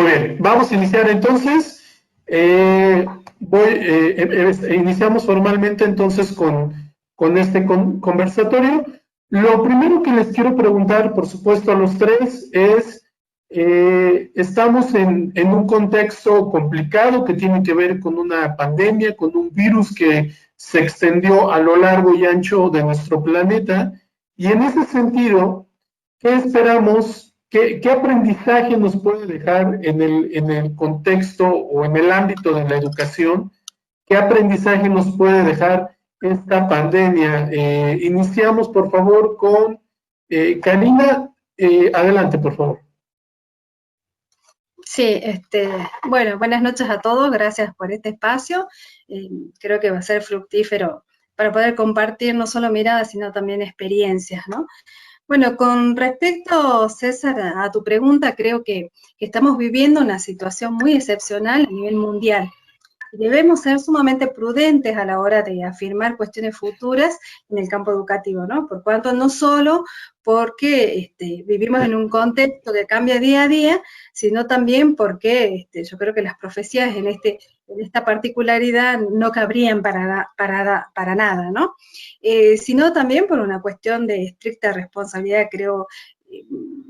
Muy bien, vamos a iniciar entonces. Iniciamos formalmente entonces con este conversatorio. Lo primero que les quiero preguntar, por supuesto, a los tres es, estamos en un contexto complicado que tiene que ver con una pandemia, con un virus que se extendió a lo largo y ancho de nuestro planeta, y en ese sentido, ¿qué esperamos? ¿Qué aprendizaje nos puede dejar en el contexto o en el ámbito de la educación? ¿Qué aprendizaje nos puede dejar esta pandemia? Iniciamos, por favor, con Karina. Adelante, por favor. Sí, bueno, buenas noches a todos, gracias por este espacio. Creo que va a ser fructífero para poder compartir no solo miradas, sino también experiencias, ¿no? Bueno, con respecto, César, a tu pregunta, creo que estamos viviendo una situación muy excepcional a nivel mundial. Debemos ser sumamente prudentes a la hora de afirmar cuestiones futuras en el campo educativo, ¿no? Por cuanto no solo porque vivimos en un contexto que cambia día a día, sino también porque yo creo que las profecías en esta particularidad no cabrían para nada, ¿no? Sino también por una cuestión de estricta responsabilidad, creo,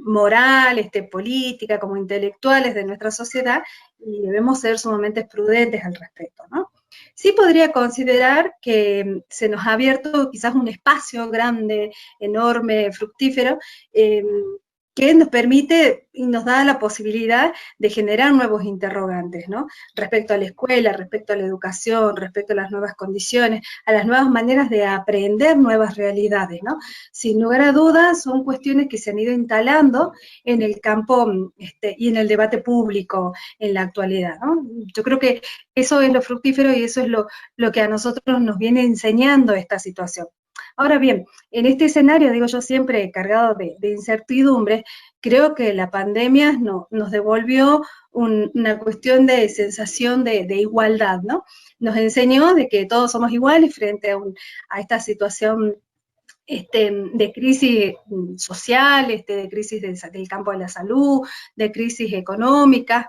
moral, política, como intelectuales de nuestra sociedad, y debemos ser sumamente prudentes al respecto, ¿no? Sí podría considerar que se nos ha abierto quizás un espacio grande, enorme, fructífero, que nos permite y nos da la posibilidad de generar nuevos interrogantes, ¿no? Respecto a la escuela, respecto a la educación, respecto a las nuevas condiciones, a las nuevas maneras de aprender nuevas realidades, ¿no? Sin lugar a dudas, son cuestiones que se han ido instalando en el campo y en el debate público en la actualidad, ¿no? Yo creo que eso es lo fructífero y eso es lo que a nosotros nos viene enseñando esta situación. Ahora bien, en este escenario, digo yo siempre, cargado de incertidumbre, creo que la pandemia nos devolvió una cuestión de sensación de igualdad, ¿no? Nos enseñó de que todos somos iguales frente a esta situación de crisis social, de crisis del campo de la salud, de crisis económica,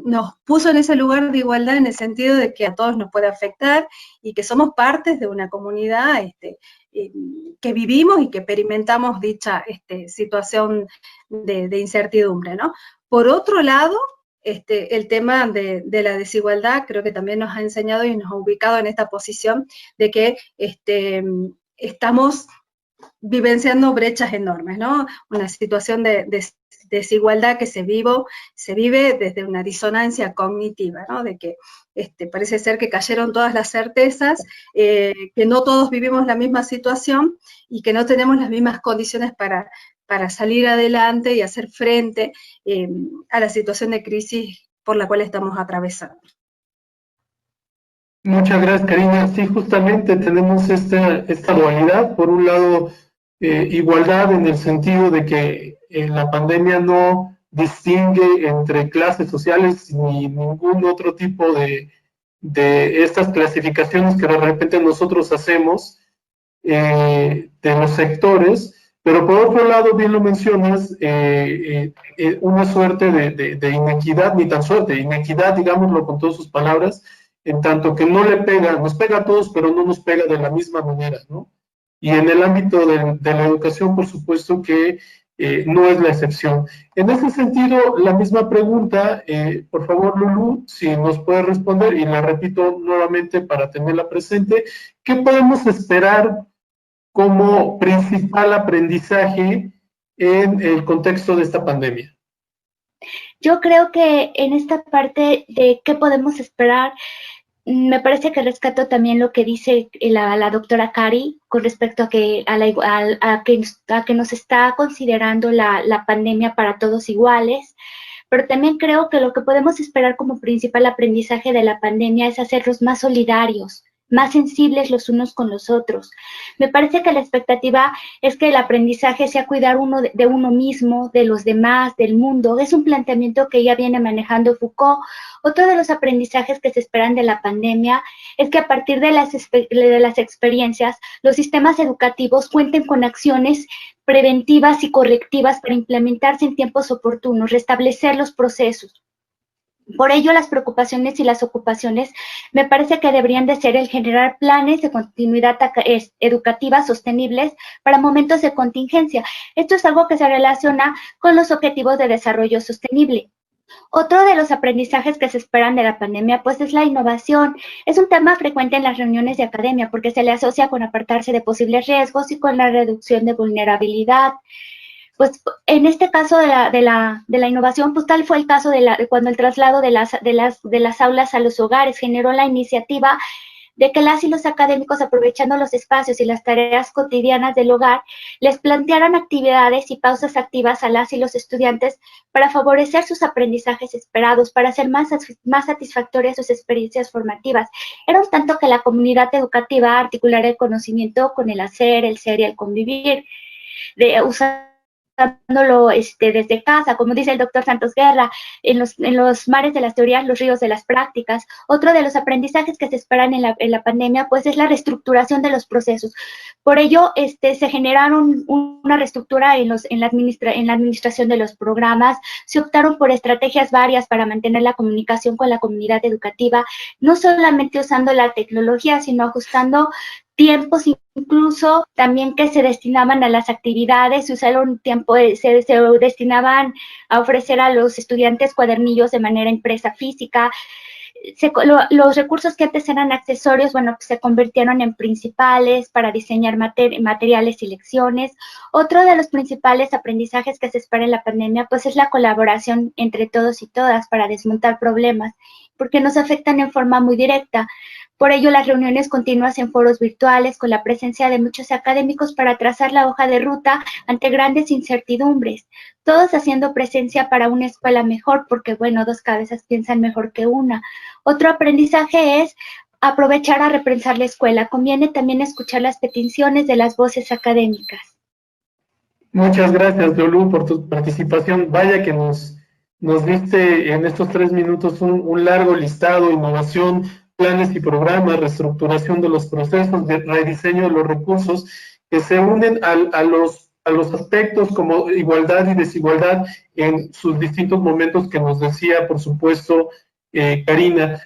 nos puso en ese lugar de igualdad en el sentido de que a todos nos puede afectar y que somos partes de una comunidad que vivimos y que experimentamos dicha situación de incertidumbre, ¿no? Por otro lado, el tema de la desigualdad creo que también nos ha enseñado y nos ha ubicado en esta posición de que estamos vivenciando brechas enormes, ¿no? Una situación de desigualdad que se vive desde una disonancia cognitiva, ¿no? De que parece ser que cayeron todas las certezas, que no todos vivimos la misma situación y que no tenemos las mismas condiciones para salir adelante y hacer frente a la situación de crisis por la cual estamos atravesando. Muchas gracias, Karina. Sí, justamente tenemos esta dualidad. Por un lado, igualdad en el sentido de que la pandemia no distingue entre clases sociales ni ningún otro tipo de estas clasificaciones que de repente nosotros hacemos de los sectores, pero por otro lado, bien lo mencionas, una suerte de inequidad, ni tan suerte, inequidad, digámoslo con todas sus palabras, en tanto que no le pega, nos pega a todos, pero no nos pega de la misma manera, ¿no? Y en el ámbito de la educación, por supuesto que no es la excepción. En ese sentido, la misma pregunta, por favor, Lulú, si nos puede responder, y la repito nuevamente para tenerla presente, ¿qué podemos esperar como principal aprendizaje en el contexto de esta pandemia? Yo creo que en esta parte de qué podemos esperar, me parece que rescato también lo que dice la doctora Cari con respecto a que nos está considerando la pandemia para todos iguales, pero también creo que lo que podemos esperar como principal aprendizaje de la pandemia es hacernos más solidarios más sensibles los unos con los otros. Me parece que la expectativa es que el aprendizaje sea cuidar de uno mismo, de los demás, del mundo. Es un planteamiento que ya viene manejando Foucault. Otro de los aprendizajes que se esperan de la pandemia es que a partir de las experiencias, los sistemas educativos cuenten con acciones preventivas y correctivas para implementarse en tiempos oportunos, restablecer los procesos. Por ello, las preocupaciones y las ocupaciones me parece que deberían de ser el generar planes de continuidad educativa sostenibles para momentos de contingencia. Esto es algo que se relaciona con los objetivos de desarrollo sostenible. Otro de los aprendizajes que se esperan de la pandemia, pues, es la innovación. Es un tema frecuente en las reuniones de academia porque se le asocia con apartarse de posibles riesgos y con la reducción de vulnerabilidad. Pues en este caso de la innovación, pues tal fue el caso de cuando el traslado de las aulas a los hogares generó la iniciativa de que las y los académicos, aprovechando los espacios y las tareas cotidianas del hogar, les plantearan actividades y pausas activas a las y los estudiantes para favorecer sus aprendizajes esperados, para hacer más satisfactorias sus experiencias formativas. Era un tanto que la comunidad educativa articulara el conocimiento con el hacer, el ser y el convivir, usándolo desde casa, como dice el doctor Santos Guerra, en los mares de las teorías, los ríos de las prácticas. Otro de los aprendizajes que se esperan en la pandemia, pues, es la reestructuración de los procesos. Por ello, se generaron una reestructura en la administración de los programas, se optaron por estrategias varias para mantener la comunicación con la comunidad educativa, no solamente usando la tecnología, sino ajustando tiempos incluso también que se destinaban a las actividades, se usaron tiempo, se destinaban a ofrecer a los estudiantes cuadernillos de manera impresa física. Los recursos que antes eran accesorios, bueno, se convirtieron en principales para diseñar materiales y lecciones. Otro de los principales aprendizajes que se espera en la pandemia, pues, es la colaboración entre todos y todas para desmontar problemas, porque nos afectan en forma muy directa. Por ello, las reuniones continuas en foros virtuales con la presencia de muchos académicos para trazar la hoja de ruta ante grandes incertidumbres, todos haciendo presencia para una escuela mejor, porque, bueno, dos cabezas piensan mejor que una. Otro aprendizaje es aprovechar a repensar la escuela. Conviene también escuchar las peticiones de las voces académicas. Muchas gracias, Lulú, por tu participación. Vaya que nos diste en estos 3 minutos un largo listado: innovación, planes y programas, reestructuración de los procesos, de rediseño de los recursos, que se unen a los aspectos como igualdad y desigualdad en sus distintos momentos que nos decía, por supuesto, Karina.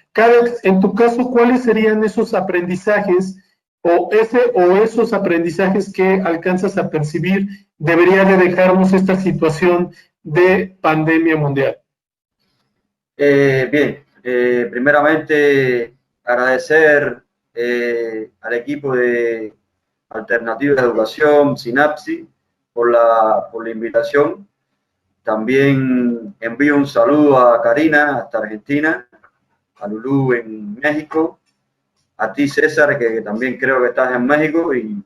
En tu caso, ¿cuáles serían esos aprendizajes o esos aprendizajes que alcanzas a percibir debería de dejarnos esta situación de pandemia mundial? Bien, primeramente agradecer al equipo de Alternativa de Educación, Sinapsis, por la invitación. También envío un saludo a Karina hasta Argentina, a Lulú en México, a ti, César, que también creo que estás en México, y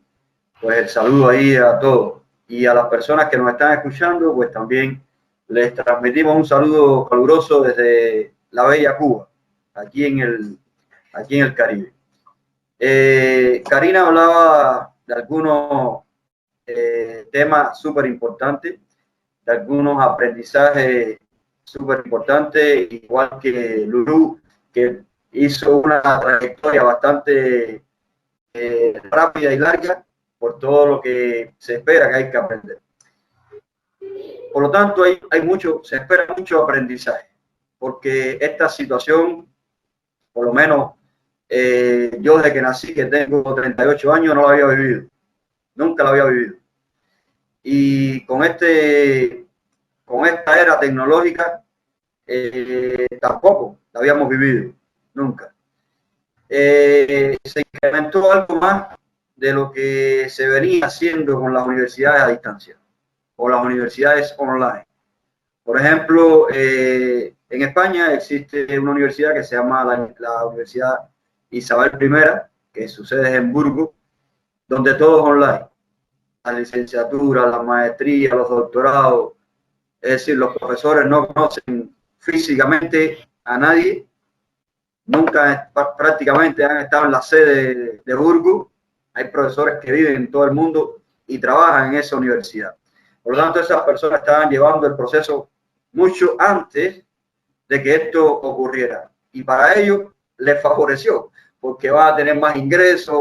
pues el saludo ahí a todos. Y a las personas que nos están escuchando, pues también les transmitimos un saludo caluroso desde la bella Cuba, aquí en el Caribe. Karina hablaba de algunos temas súper importantes, de algunos aprendizajes súper importantes, igual que Lulú, que hizo una trayectoria bastante rápida y larga por todo lo que se espera que hay que aprender. Por lo tanto, se espera mucho aprendizaje, porque esta situación, por lo menos yo desde que nací, que tengo 38 años, no la había vivido, nunca la había vivido. Y con esta era tecnológica tampoco la habíamos vivido, nunca. Se incrementó algo más de lo que se venía haciendo con las universidades a distancia o las universidades online. Por ejemplo, en España existe una universidad que se llama la Universidad Isabel I, que su sede es en Burgos, donde todo es online. La licenciatura, la maestría, los doctorados, es decir, los profesores no conocen físicamente a nadie, nunca prácticamente han estado en la sede de Burgos. Hay profesores que viven en todo el mundo y trabajan en esa universidad. Por lo tanto, esas personas estaban llevando el proceso mucho antes de que esto ocurriera. Y para ellos les favoreció, porque van a tener más ingresos,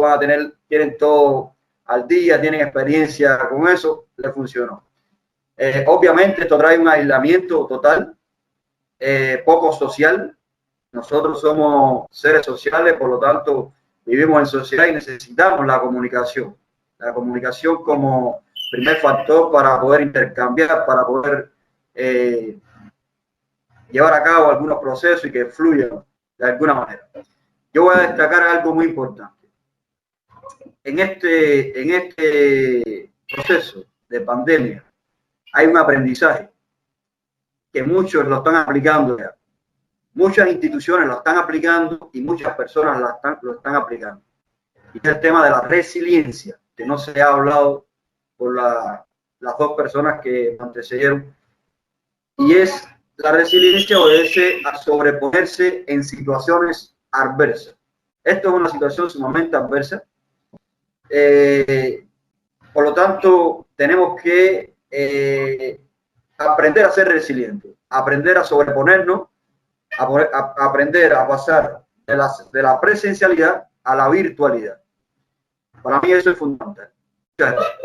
tienen todo al día, tienen experiencia con eso, les funcionó. Obviamente esto trae un aislamiento total, poco social. Nosotros somos seres sociales, por lo tanto vivimos en sociedad y necesitamos la comunicación. La comunicación como primer factor para poder intercambiar, para poder llevar a cabo algunos procesos y que fluyan de alguna manera. Yo voy a destacar algo muy importante. En este proceso de pandemia hay un aprendizaje que muchos lo están aplicando ya. Muchas instituciones lo están aplicando y muchas personas lo están aplicando. Y es el tema de la resiliencia, que no se ha hablado por las dos personas que me antecedieron. Y es la resiliencia obedece a sobreponerse en situaciones adversas. Esto es una situación sumamente adversa. Por lo tanto, tenemos que aprender a ser resilientes, aprender a sobreponernos, aprender a pasar de la presencialidad a la virtualidad. Para mí eso es fundamental. Muchas gracias.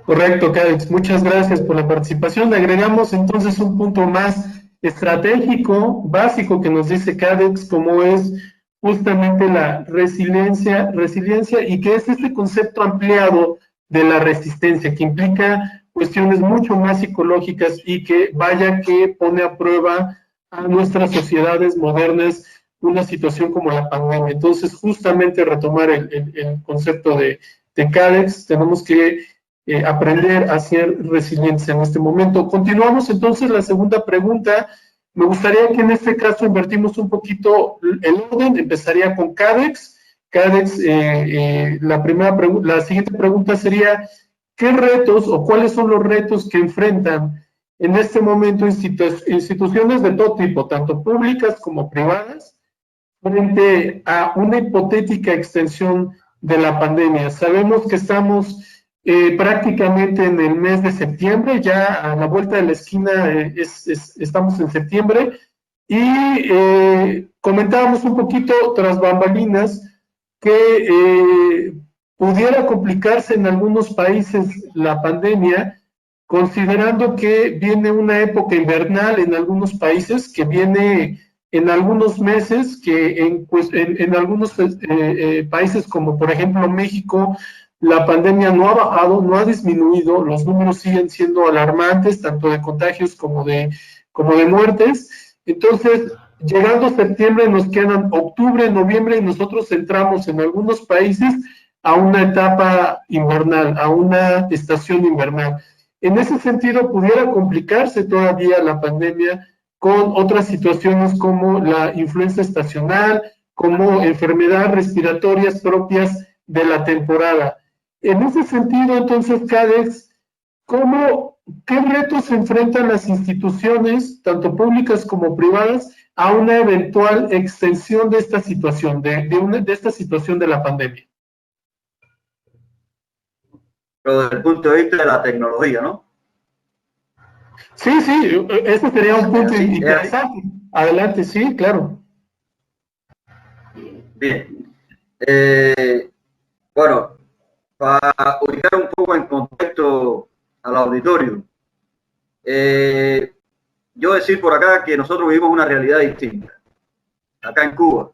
Correcto, Cádiz. Muchas gracias por la participación. Le agregamos entonces un punto más estratégico, básico, que nos dice Cádiz, como es justamente la resiliencia, y que es este concepto ampliado de la resistencia, que implica cuestiones mucho más psicológicas y que vaya que pone a prueba a nuestras sociedades modernas una situación como la pandemia. Entonces, justamente retomar el concepto de Cádiz, tenemos que aprender a ser resilientes en este momento. Continuamos entonces la segunda pregunta. Me gustaría que en este caso invertimos un poquito el orden. Empezaría con Cádiz. Cádiz, la siguiente pregunta sería, ¿qué retos o cuáles son los retos que enfrentan en este momento instituciones de todo tipo, tanto públicas como privadas, frente a una hipotética extensión de la pandemia? Sabemos que estamos prácticamente en el mes de septiembre, ya a la vuelta de la esquina estamos en septiembre, y comentábamos un poquito tras bambalinas que pudiera complicarse en algunos países la pandemia, considerando que viene una época invernal en algunos países, que viene en algunos meses, que en algunos países como por ejemplo México, la pandemia no ha bajado, no ha disminuido, los números siguen siendo alarmantes, tanto de contagios como de muertes. Entonces, llegando septiembre nos quedan octubre, noviembre, y nosotros entramos en algunos países a una etapa invernal, a una estación invernal. En ese sentido, pudiera complicarse todavía la pandemia con otras situaciones como la influenza estacional, como enfermedades respiratorias propias de la temporada. En ese sentido, entonces, Cádiz, ¿qué retos enfrentan las instituciones, tanto públicas como privadas, a una eventual extensión de esta situación, de esta situación de la pandemia? Pero desde el punto de vista de la tecnología, ¿no? Sí, ese sería un punto interesante. Adelante, sí, claro. Bien. Bueno, para ubicar un poco en contexto al auditorio, yo decir por acá que nosotros vivimos una realidad distinta, acá en Cuba,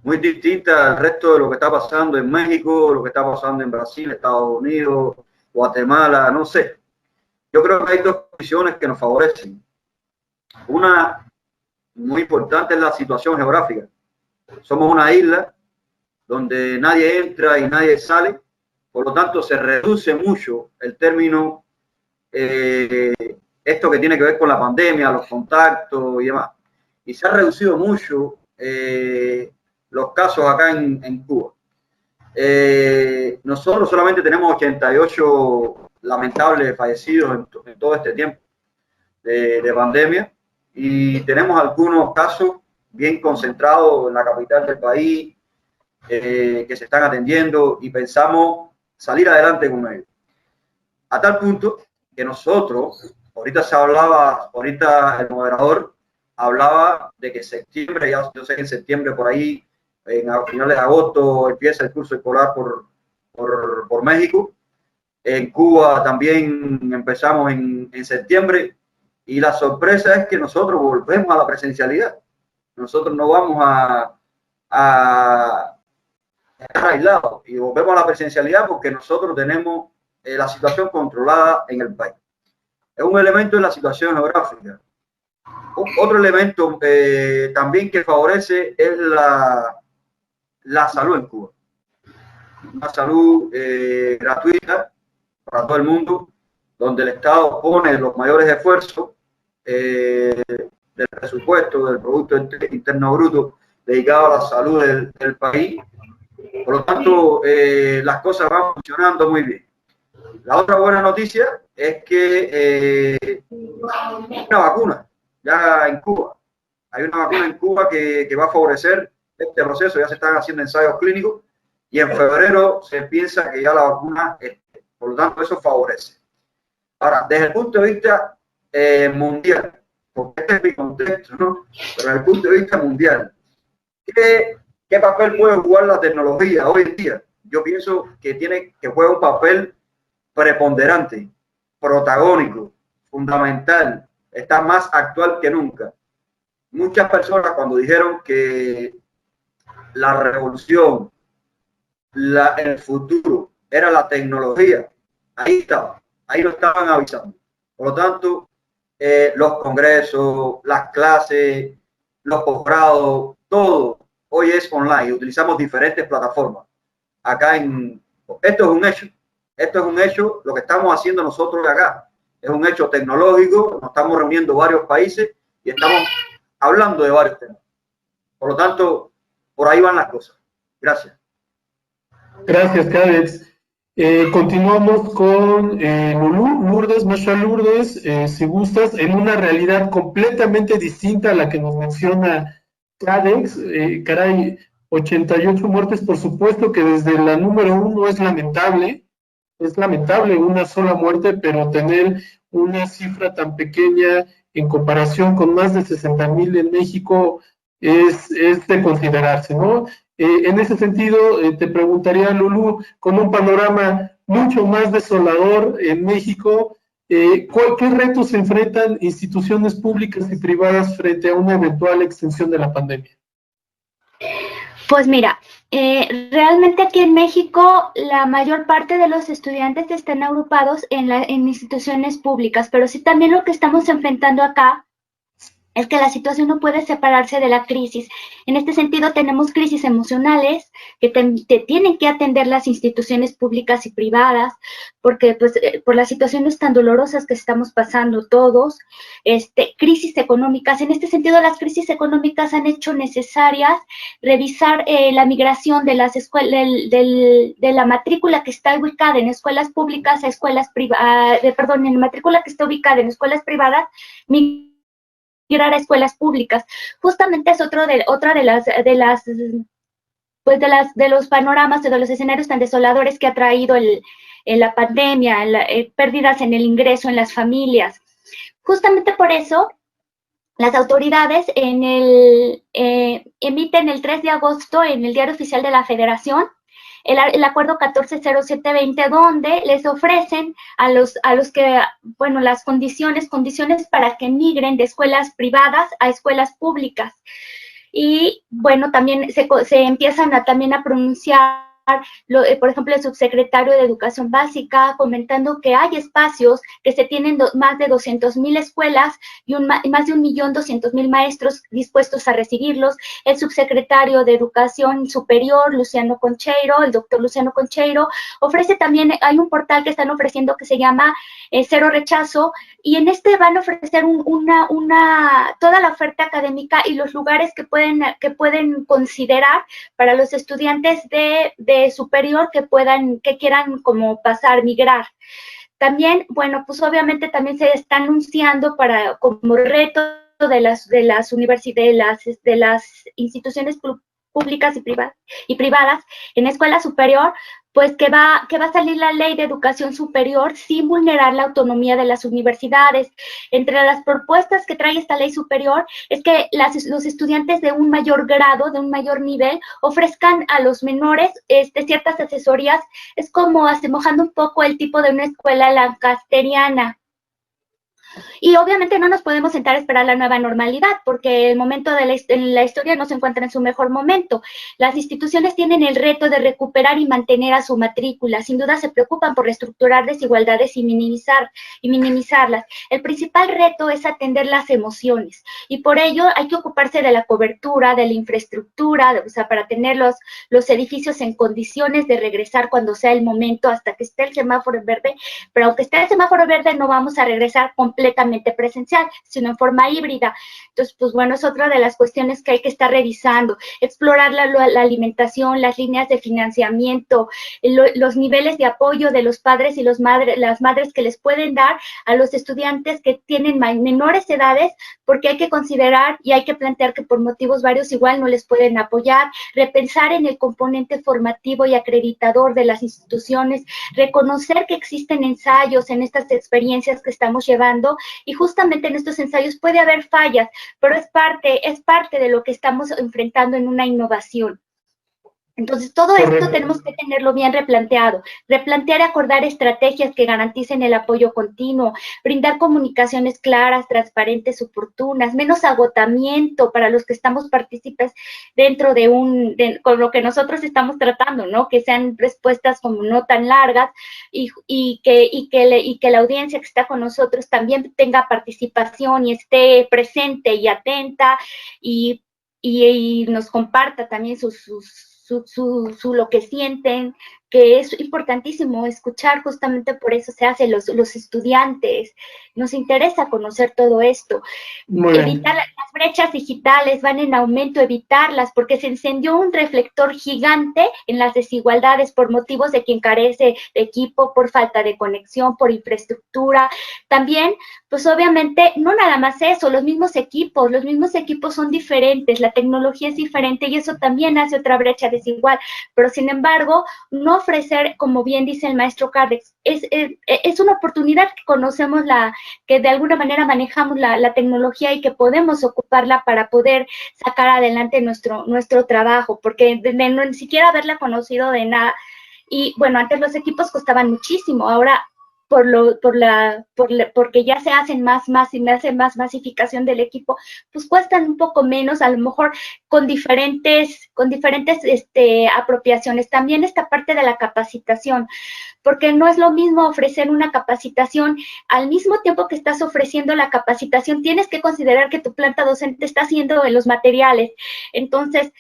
muy distinta al resto de lo que está pasando en México, lo que está pasando en Brasil, Estados Unidos, Guatemala, no sé. Yo creo que hay dos condiciones que nos favorecen. Una muy importante es la situación geográfica. Somos una isla donde nadie entra y nadie sale, por lo tanto se reduce mucho el término, esto que tiene que ver con la pandemia, los contactos y demás. Y se ha reducido mucho los casos acá en Cuba. Nosotros solamente tenemos 88 lamentables fallecidos en todo este tiempo de pandemia, y tenemos algunos casos bien concentrados en la capital del país, que se están atendiendo y pensamos salir adelante con ellos. A tal punto que nosotros, ahorita el moderador hablaba de que septiembre, ya yo sé que en septiembre por ahí, a finales de agosto, empieza el curso escolar por México. En Cuba también empezamos en septiembre, y la sorpresa es que nosotros volvemos a la presencialidad. Nosotros no vamos a estar aislados y volvemos a la presencialidad porque nosotros tenemos la situación controlada en el país. Es un elemento en la situación geográfica. Otro elemento también que favorece es la salud en Cuba. Una salud gratuita para todo el mundo, donde el Estado pone los mayores esfuerzos del presupuesto, del Producto Interno Bruto dedicado a la salud del país. Por lo tanto, las cosas van funcionando muy bien. La otra buena noticia es que hay una vacuna ya en Cuba. Hay una vacuna en Cuba que va a favorecer este proceso. Ya se están haciendo ensayos clínicos y en febrero se piensa que ya la vacuna esté. Por lo tanto, eso favorece. Ahora, desde el punto de vista mundial, porque este es mi contexto, ¿no? Pero desde el punto de vista mundial, ¿qué papel puede jugar la tecnología hoy en día? Yo pienso que juega un papel preponderante, protagónico, fundamental, está más actual que nunca. Muchas personas cuando dijeron que la revolución, el futuro era la tecnología, ahí estaba, ahí lo estaban avisando. Por lo tanto, los congresos, las clases, los posgrados, todo hoy es online. Utilizamos diferentes plataformas. Esto es un hecho. Esto es un hecho. Lo que estamos haciendo nosotros acá es un hecho tecnológico. Nos estamos reuniendo varios países y estamos hablando de varios temas. Por lo tanto, por ahí van las cosas. Gracias. Gracias, Cádex. Continuamos con Lourdes, Masha Lourdes, si gustas, en una realidad completamente distinta a la que nos menciona Cádex. Caray, 88 muertes, por supuesto que desde la número 1 es lamentable una sola muerte, pero tener una cifra tan pequeña en comparación con más de 60,000 en México es de considerarse, ¿no? En ese sentido, te preguntaría, Lulú, con un panorama mucho más desolador en México, ¿qué retos se enfrentan instituciones públicas y privadas frente a una eventual extensión de la pandemia? Pues mira, realmente aquí en México la mayor parte de los estudiantes están agrupados en instituciones públicas, pero sí también lo que estamos enfrentando acá es que la situación no puede separarse de la crisis. En este sentido, tenemos crisis emocionales que tienen que atender las instituciones públicas y privadas, porque pues, por las situaciones tan dolorosas que estamos pasando todos, crisis económicas. En este sentido, las crisis económicas han hecho necesarias revisar la migración de las escuelas, de la matrícula que está ubicada en escuelas públicas a escuelas privadas, en la matrícula que está ubicada en escuelas privadas, migrar a escuelas públicas. Justamente es otra de los panoramas, de los escenarios tan desoladores que ha traído la pandemia, pérdidas en el ingreso en las familias. Justamente por eso, las autoridades emiten el 3 de agosto en el Diario Oficial de la Federación el acuerdo 140720, donde les ofrecen a los que, bueno, las condiciones para que migren de escuelas privadas a escuelas públicas. Y, bueno, también se empiezan también a pronunciar, por ejemplo, el subsecretario de Educación Básica comentando que hay espacios, que se tienen más de 200,000 escuelas y más de 1,200,000 maestros dispuestos a recibirlos. El subsecretario de Educación Superior, el doctor Luciano Concheiro, ofrece también, hay un portal que están ofreciendo que se llama Cero Rechazo, y en van a ofrecer toda la oferta académica y los lugares que pueden considerar para los estudiantes de superior que quieran como migrar. También, bueno, pues obviamente también se está anunciando como reto de las universidades, de las instituciones públicas y privadas en escuela superior, pues que va a salir la ley de educación superior sin vulnerar la autonomía de las universidades. Entre las propuestas que trae esta ley superior es que los estudiantes de un mayor grado, de un mayor nivel, ofrezcan a los menores ciertas asesorías. Es como asemejando un poco el tipo de una escuela lancasteriana. Y obviamente no nos podemos sentar a esperar la nueva normalidad, porque el momento de la historia no se encuentra en su mejor momento. Las instituciones tienen el reto de recuperar y mantener a su matrícula. Sin duda se preocupan por reestructurar desigualdades y minimizarlas. El principal reto es atender las emociones, y por ello hay que ocuparse de la cobertura, de la infraestructura, o sea, para tener los edificios en condiciones de regresar cuando sea el momento, hasta que esté el semáforo en verde. Pero aunque esté el semáforo verde, no vamos a regresar completamente presencial, sino en forma híbrida. Entonces, pues bueno, es otra de las cuestiones que hay que estar revisando, explorar la alimentación, las líneas de financiamiento, los niveles de apoyo de los padres y las madres que les pueden dar a los estudiantes que tienen menores edades, porque hay que considerar y hay que plantear que por motivos varios igual no les pueden apoyar, repensar en el componente formativo y acreditador de las instituciones, reconocer que existen ensayos en estas experiencias que estamos llevando, y justamente en estos ensayos puede haber fallas, pero es parte de lo que estamos enfrentando en una innovación. Entonces, todo esto tenemos que tenerlo bien replanteado, replantear y acordar estrategias que garanticen el apoyo continuo, brindar comunicaciones claras, transparentes, oportunas, menos agotamiento para los que estamos partícipes dentro con lo que nosotros estamos tratando, ¿no? Que sean respuestas como no tan largas y que la audiencia que está con nosotros también tenga participación y esté presente y atenta y nos comparta también lo que sienten, que es importantísimo escuchar. Justamente por eso se hace los estudiantes, nos interesa conocer todo esto. Evitar las brechas digitales, van en aumento, evitarlas, porque se encendió un reflector gigante en las desigualdades por motivos de quien carece de equipo, por falta de conexión, por infraestructura. También, pues obviamente, no nada más eso, los mismos equipos son diferentes, la tecnología es diferente y eso también hace otra brecha desigual, pero sin embargo, no ofrecer, como bien dice el maestro Cardex, es una oportunidad que conocemos, que de alguna manera manejamos la tecnología y que podemos ocuparla para poder sacar adelante nuestro trabajo, porque ni siquiera haberla conocido de nada. Y bueno, antes los equipos costaban muchísimo, ahora porque ya se hacen más y me hace más masificación del equipo, pues cuestan un poco menos, a lo mejor con diferentes apropiaciones. También esta parte de la capacitación, porque no es lo mismo ofrecer una capacitación, al mismo tiempo que estás ofreciendo la capacitación, tienes que considerar que tu planta docente está haciendo en los materiales. Entonces,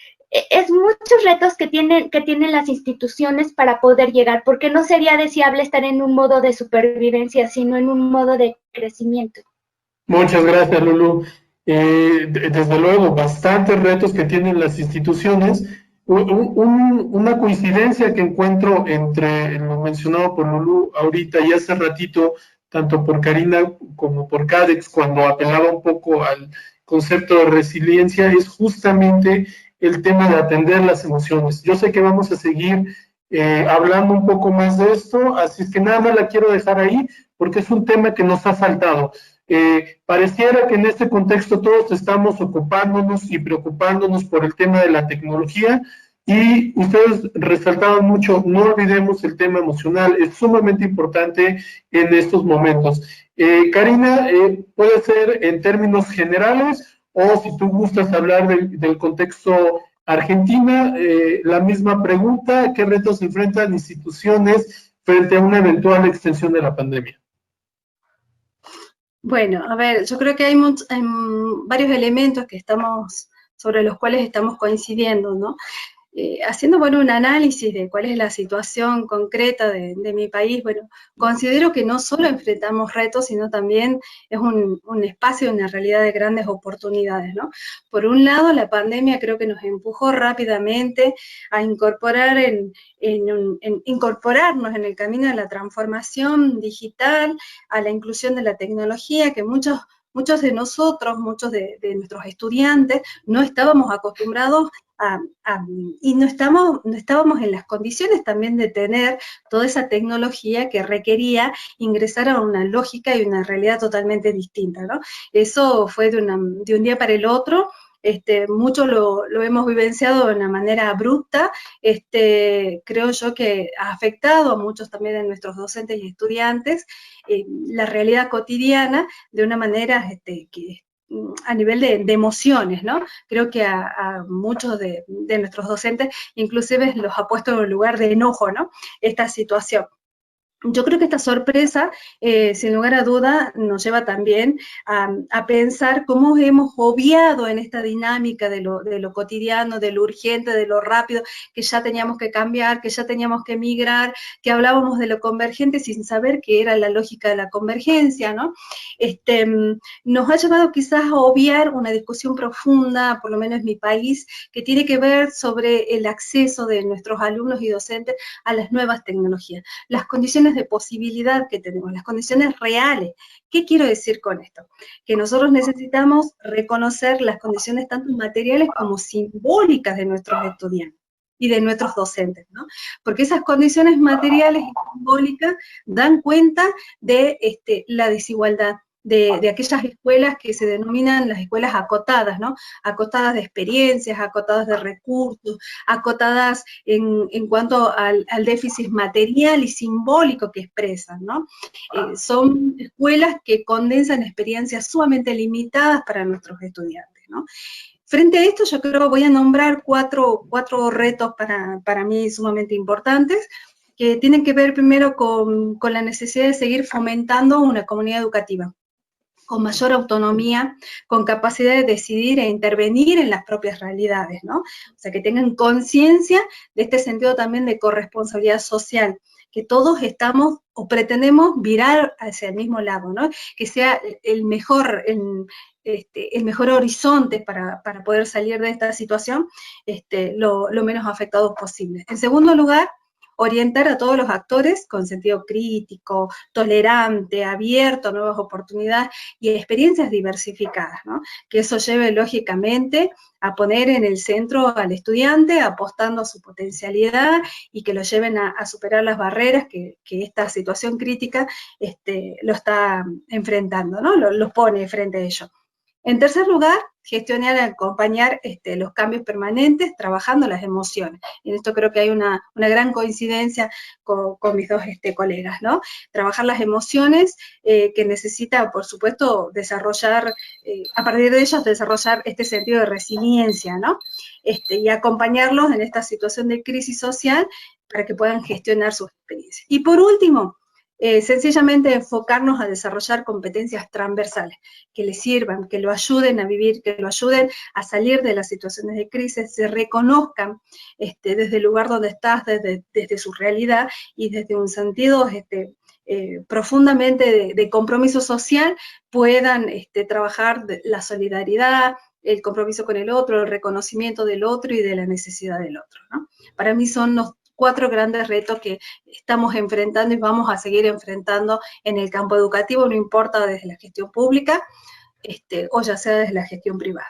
es muchos retos que tienen las instituciones para poder llegar, porque no sería deseable estar en un modo de supervivencia, sino en un modo de crecimiento. Muchas gracias, Lulú. Desde luego, bastantes retos que tienen las instituciones. Una coincidencia que encuentro entre lo mencionado por Lulú ahorita y hace ratito, tanto por Karina como por Cadex, cuando apelaba un poco al concepto de resiliencia, es justamente el tema de atender las emociones. Yo sé que vamos a seguir hablando un poco más de esto, así es que nada más la quiero dejar ahí, porque es un tema que nos ha faltado. Pareciera que en este contexto todos estamos ocupándonos y preocupándonos por el tema de la tecnología, y ustedes resaltaban mucho, no olvidemos el tema emocional, es sumamente importante en estos momentos. Karina, puede ser en términos generales, o si tú gustas hablar del contexto Argentina, la misma pregunta: ¿qué retos enfrentan instituciones frente a una eventual extensión de la pandemia? Bueno, a ver, yo creo que hay varios elementos sobre los cuales estamos coincidiendo, ¿no? Haciendo, bueno, un análisis de cuál es la situación concreta de mi país, bueno, considero que no solo enfrentamos retos, sino también es un espacio, una realidad de grandes oportunidades, ¿no? Por un lado, la pandemia creo que nos empujó rápidamente a incorporarnos en el camino de la transformación digital, a la inclusión de la tecnología, que muchos muchos de nosotros, muchos de nuestros estudiantes, no estábamos acostumbrados y no estábamos en las condiciones también de tener toda esa tecnología que requería ingresar a una lógica y una realidad totalmente distinta, ¿no? Eso fue de un día para el otro. Mucho lo hemos vivenciado de una manera abrupta. Creo yo que ha afectado a muchos también de nuestros docentes y estudiantes la realidad cotidiana de una manera que a nivel de emociones, ¿no? Creo que a muchos de nuestros docentes inclusive los ha puesto en un lugar de enojo, ¿no? Esta situación. Yo creo que esta sorpresa, sin lugar a duda, nos lleva también a pensar cómo hemos obviado en esta dinámica de lo cotidiano, de lo urgente, de lo rápido, que ya teníamos que cambiar, que ya teníamos que migrar, que hablábamos de lo convergente sin saber qué era la lógica de la convergencia, ¿no? Nos ha llevado quizás a obviar una discusión profunda, por lo menos en mi país, que tiene que ver sobre el acceso de nuestros alumnos y docentes a las nuevas tecnologías, las condiciones de posibilidad que tenemos, las condiciones reales. ¿Qué quiero decir con esto? Que nosotros necesitamos reconocer las condiciones tanto materiales como simbólicas de nuestros estudiantes y de nuestros docentes, ¿no? Porque esas condiciones materiales y simbólicas dan cuenta de la desigualdad, de aquellas escuelas que se denominan las escuelas acotadas, ¿no? Acotadas de experiencias, acotadas de recursos, acotadas en cuanto al déficit material y simbólico que expresan, ¿no? Son escuelas que condensan experiencias sumamente limitadas para nuestros estudiantes, ¿no? Frente a esto, yo creo que voy a nombrar cuatro retos para mí sumamente importantes, que tienen que ver primero con la necesidad de seguir fomentando una comunidad educativa con mayor autonomía, con capacidad de decidir e intervenir en las propias realidades, ¿no? O sea, que tengan conciencia de este sentido también de corresponsabilidad social, que todos estamos o pretendemos virar hacia el mismo lado, ¿no? Que sea el mejor horizonte para poder salir de esta situación lo menos afectados posible. En segundo lugar, orientar a todos los actores con sentido crítico, tolerante, abierto a nuevas oportunidades y experiencias diversificadas, ¿no? Que eso lleve lógicamente a poner en el centro al estudiante, apostando a su potencialidad y que lo lleven a superar las barreras que esta situación crítica lo está enfrentando, ¿no? Los pone frente a ello. En tercer lugar, gestionar y acompañar los cambios permanentes, trabajando las emociones. En esto creo que hay una gran coincidencia con mis dos colegas, ¿no? Trabajar las emociones que necesita, por supuesto, desarrollar, a partir de ellos, desarrollar este sentido de resiliencia, ¿no? Y acompañarlos en esta situación de crisis social para que puedan gestionar sus experiencias. Y por último, sencillamente enfocarnos a desarrollar competencias transversales que les sirvan, que lo ayuden a vivir, que lo ayuden a salir de las situaciones de crisis, se reconozcan desde el lugar donde estás, desde su realidad y desde un sentido profundamente de compromiso social, puedan trabajar la solidaridad, el compromiso con el otro, el reconocimiento del otro y de la necesidad del otro, ¿no? Para mí son los 4 grandes retos que estamos enfrentando y vamos a seguir enfrentando en el campo educativo, no importa desde la gestión pública o ya sea desde la gestión privada.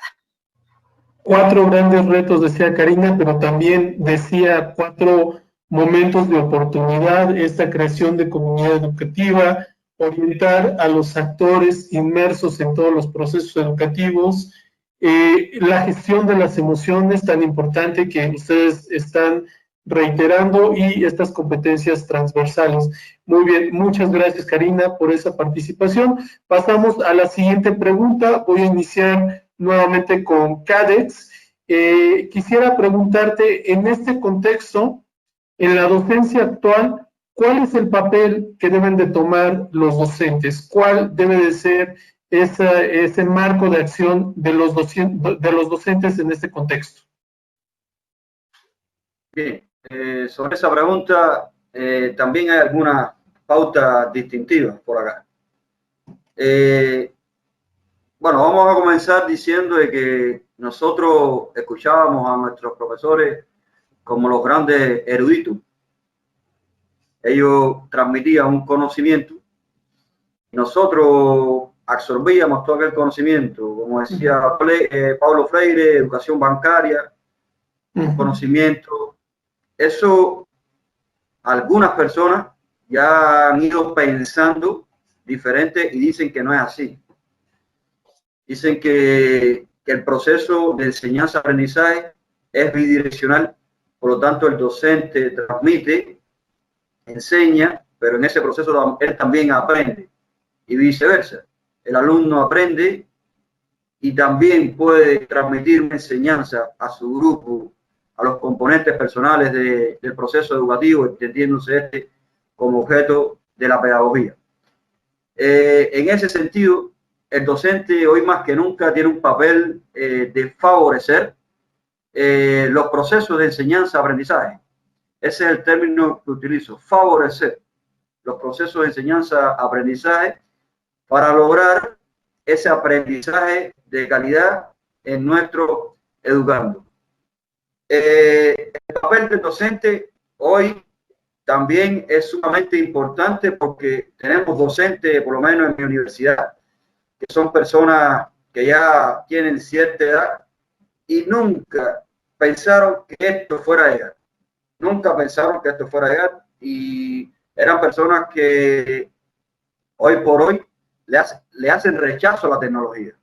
4 grandes retos, decía Karina, pero también decía 4 momentos de oportunidad, esta creación de comunidad educativa, orientar a los actores inmersos en todos los procesos educativos, la gestión de las emociones tan importante que ustedes están reiterando y estas competencias transversales. Muy bien, muchas gracias Karina por esa participación. Pasamos a la siguiente pregunta. Voy a iniciar nuevamente con Cadets. Quisiera preguntarte, en este contexto, en la docencia actual, ¿cuál es el papel que deben de tomar los docentes? ¿Cuál debe de ser ese marco de acción de los docentes en este contexto? Bien, sobre esa pregunta también hay algunas pautas distintivas por acá. Bueno, vamos a comenzar diciendo de que nosotros escuchábamos a nuestros profesores como los grandes eruditos. Ellos transmitían un conocimiento. Nosotros absorbíamos todo aquel conocimiento, como decía Paulo Freire, educación bancaria, conocimiento, eso algunas personas ya han ido pensando diferente y dicen que no es así. Dicen que el proceso de enseñanza-aprendizaje es bidireccional, por lo tanto el docente transmite, enseña, pero en ese proceso él también aprende y viceversa. El alumno aprende y también puede transmitir una enseñanza a su grupo, a los componentes personales del proceso educativo, entendiéndose este como objeto de la pedagogía. En ese sentido, el docente hoy más que nunca tiene un papel de favorecer los procesos de enseñanza-aprendizaje. Ese es el término que utilizo, favorecer los procesos de enseñanza-aprendizaje para lograr ese aprendizaje de calidad en nuestro educando. El papel del docente hoy también es sumamente importante porque tenemos docentes, por lo menos en mi universidad, que son personas que ya tienen cierta edad y nunca pensaron que esto fuera a llegar. Nunca pensaron que esto fuera a llegar y eran personas que hoy por hoy le hacen rechazo a la tecnología.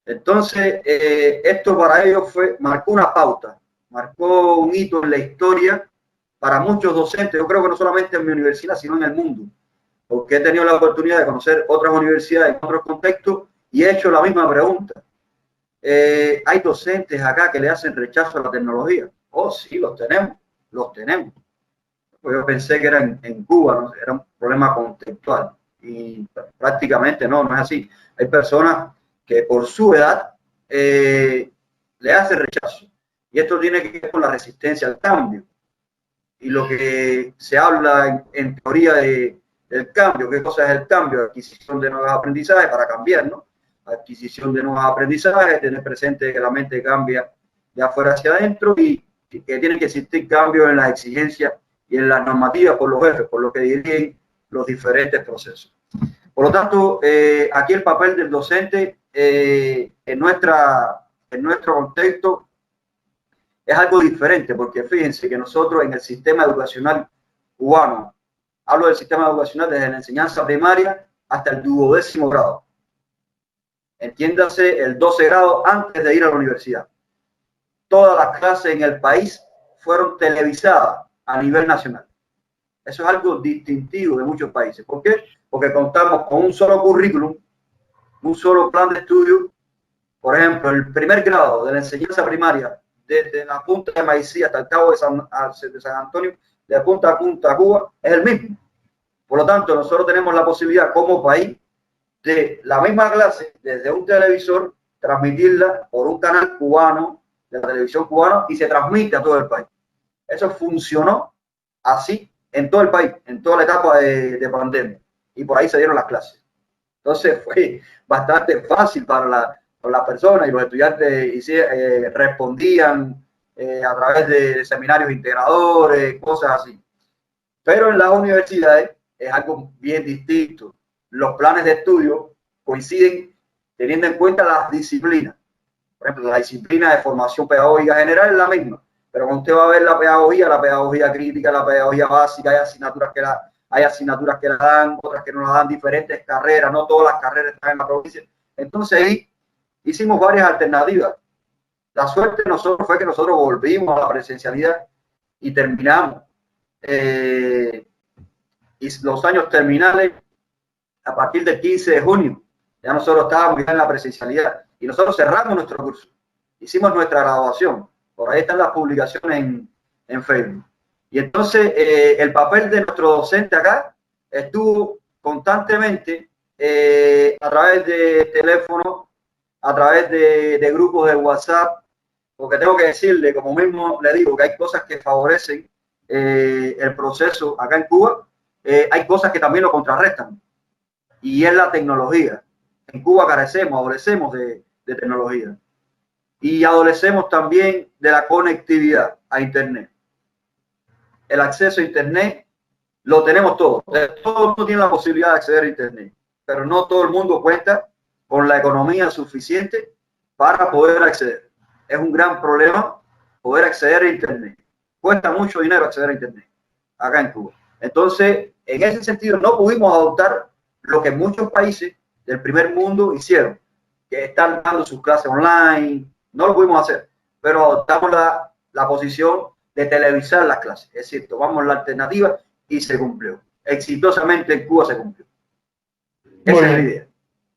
Entonces, esto para ellos marcó una pauta, marcó un hito en la historia para muchos docentes. Yo creo que no solamente en mi universidad, sino en el mundo, porque he tenido la oportunidad de conocer otras universidades en otros contextos y he hecho la misma pregunta. ¿Hay docentes acá que le hacen rechazo a la tecnología? Oh, sí, los tenemos, los tenemos. Pues yo pensé que era en Cuba, ¿no? Era un problema contextual y prácticamente no es así. Hay personas que por su edad le hacen rechazo y esto tiene que ver con la resistencia al cambio y lo que se habla en teoría del cambio. ¿Qué cosa es el cambio? Adquisición de nuevos aprendizajes para cambiar, ¿no? Adquisición de nuevos aprendizajes, tener presente que la mente cambia de afuera hacia adentro y que tienen que existir cambios en las exigencias y en las normativas por los jefes, por lo que dirigen los diferentes procesos. Por lo tanto, aquí el papel del docente en nuestro contexto es algo diferente, porque fíjense que nosotros en el sistema educacional cubano, hablo del sistema educacional desde la enseñanza primaria hasta el 12º grado, entiéndase el 12 grado antes de ir a la universidad. Todas las clases en el país fueron televisadas a nivel nacional. Eso es algo distintivo de muchos países. ¿Por qué? Porque contamos con un solo currículum, un solo plan de estudio. Por ejemplo, el primer grado de la enseñanza primaria, desde la punta de Maicí hasta el cabo de San Antonio, de punta a punta Cuba, es el mismo. Por lo tanto, nosotros tenemos la posibilidad como país de la misma clase, desde un televisor, transmitirla por un canal cubano, de la televisión cubana, y se transmite a todo el país. Eso funcionó así en todo el país, en toda la etapa de pandemia. Y por ahí se dieron las clases. Entonces fue bastante fácil para las personas y los estudiantes respondían a través de seminarios integradores, cosas así. Pero en las universidades es algo bien distinto. Los planes de estudio coinciden teniendo en cuenta las disciplinas. Por ejemplo, la disciplina de formación pedagógica general es la misma, pero cuando usted va a ver la pedagogía crítica, la pedagogía básica, hay asignaturas que la dan, otras que no la dan, diferentes carreras, no todas las carreras están en la provincia. Entonces ahí hicimos varias alternativas. La suerte de nosotros fue que nosotros volvimos a la presencialidad y terminamos. Y los años terminales, a partir del 15 de junio, ya nosotros estábamos ya en la presencialidad y nosotros cerramos nuestro curso. Hicimos nuestra graduación. Por ahí están las publicaciones en Facebook. Y entonces el papel de nuestro docente acá estuvo constantemente a través de teléfono, a través de grupos de WhatsApp, porque tengo que decirle, como mismo le digo, que hay cosas que favorecen el proceso acá en Cuba, hay cosas que también lo contrarrestan, y es la tecnología. En Cuba adolecemos de tecnología, y adolecemos también de la conectividad a Internet. El acceso a Internet lo tenemos todos. Todo el mundo tiene la posibilidad de acceder a Internet. pero no todo el mundo cuenta con la economía suficiente para poder acceder. Es un gran problema poder acceder a Internet. Cuesta mucho dinero acceder a Internet acá en Cuba. Entonces, en ese sentido, no pudimos adoptar lo que muchos países del primer mundo hicieron, que están dando sus clases online. No lo pudimos hacer, pero adoptamos la posición de televisar las clases. Es decir, tomamos la alternativa y se cumplió. Exitosamente en Cuba se cumplió. Esa es la idea.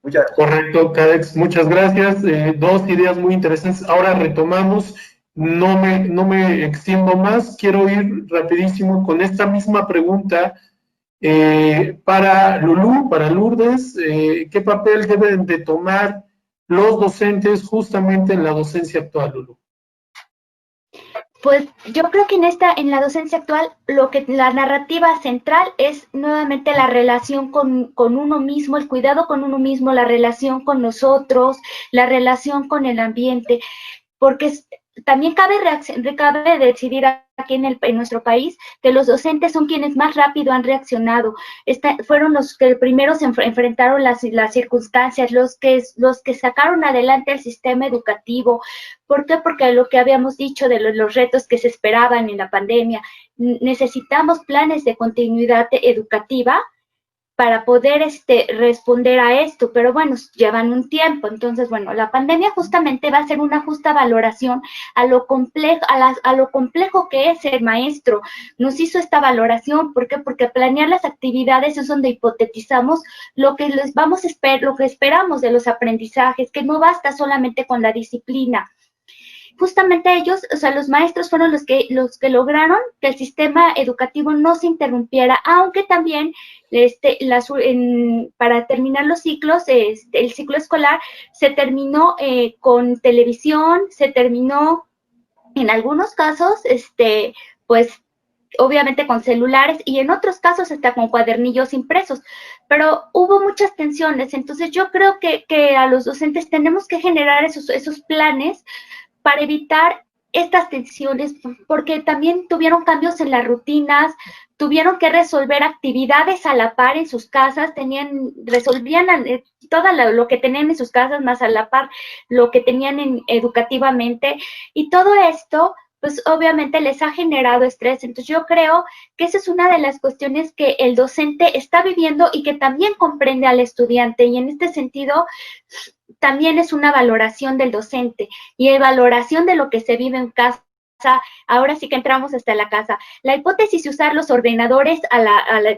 Muchas gracias. Correcto, Cadex, muchas gracias. Dos ideas muy interesantes. Ahora retomamos, no me extiendo más, quiero ir rapidísimo con esta misma pregunta para Lulú, para Lourdes. ¿Qué papel deben de tomar los docentes justamente en la docencia actual, Lulú? Pues yo creo que en la docencia actual, la narrativa central es nuevamente la relación con uno mismo, el cuidado con uno mismo, la relación con nosotros, la relación con el ambiente, porque también cabe decidir aquí en nuestro país que los docentes son quienes más rápido han reaccionado. Fueron los que primero se enfrentaron las circunstancias, los que sacaron adelante el sistema educativo. ¿Por qué? Porque lo que habíamos dicho de los retos que se esperaban en la pandemia, necesitamos planes de continuidad educativa para poder responder a esto, pero bueno, llevan un tiempo. Entonces, bueno, la pandemia justamente va a ser una justa valoración a lo complejo que es ser maestro. Nos hizo esta valoración, ¿por qué? Porque planear las actividades es donde hipotetizamos lo que esperamos de los aprendizajes, que no basta solamente con la disciplina. Justamente ellos, o sea, los maestros fueron los que lograron que el sistema educativo no se interrumpiera, aunque también para terminar los ciclos, el ciclo escolar se terminó con televisión, se terminó en algunos casos, pues obviamente con celulares y en otros casos hasta con cuadernillos impresos, pero hubo muchas tensiones. Entonces yo creo que a los docentes tenemos que generar esos planes para evitar estas tensiones, porque también tuvieron cambios en las rutinas, tuvieron que resolver actividades a la par en sus casas, resolvían todo lo que tenían en sus casas, más a la par lo que tenían educativamente, y todo esto pues obviamente les ha generado estrés. Entonces yo creo que esa es una de las cuestiones que el docente está viviendo y que también comprende al estudiante, y en este sentido también es una valoración del docente y valoración de lo que se vive en casa. Ahora sí que entramos hasta la casa. La hipótesis de usar los ordenadores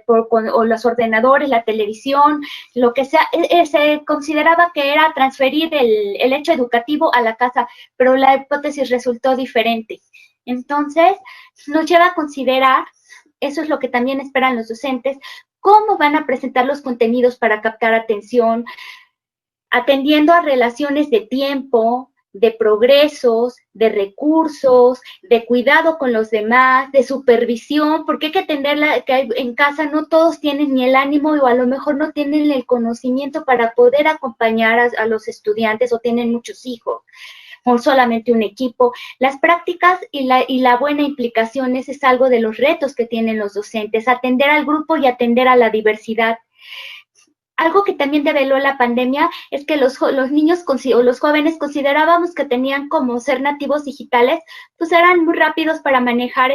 o los ordenadores, la televisión, lo que sea, se consideraba que era transferir el hecho educativo a la casa, pero la hipótesis resultó diferente. Entonces, nos lleva a considerar, eso es lo que también esperan los docentes, cómo van a presentar los contenidos para captar atención, atendiendo a relaciones de tiempo, de progresos, de recursos, de cuidado con los demás, de supervisión, porque hay que entenderla que en casa no todos tienen ni el ánimo o a lo mejor no tienen el conocimiento para poder acompañar a los estudiantes o tienen muchos hijos o solamente un equipo. Las prácticas y la buena implicación es algo de los retos que tienen los docentes, atender al grupo y atender a la diversidad. Algo que también develó la pandemia es que los niños o los jóvenes considerábamos que tenían como ser nativos digitales, pues eran muy rápidos para manejar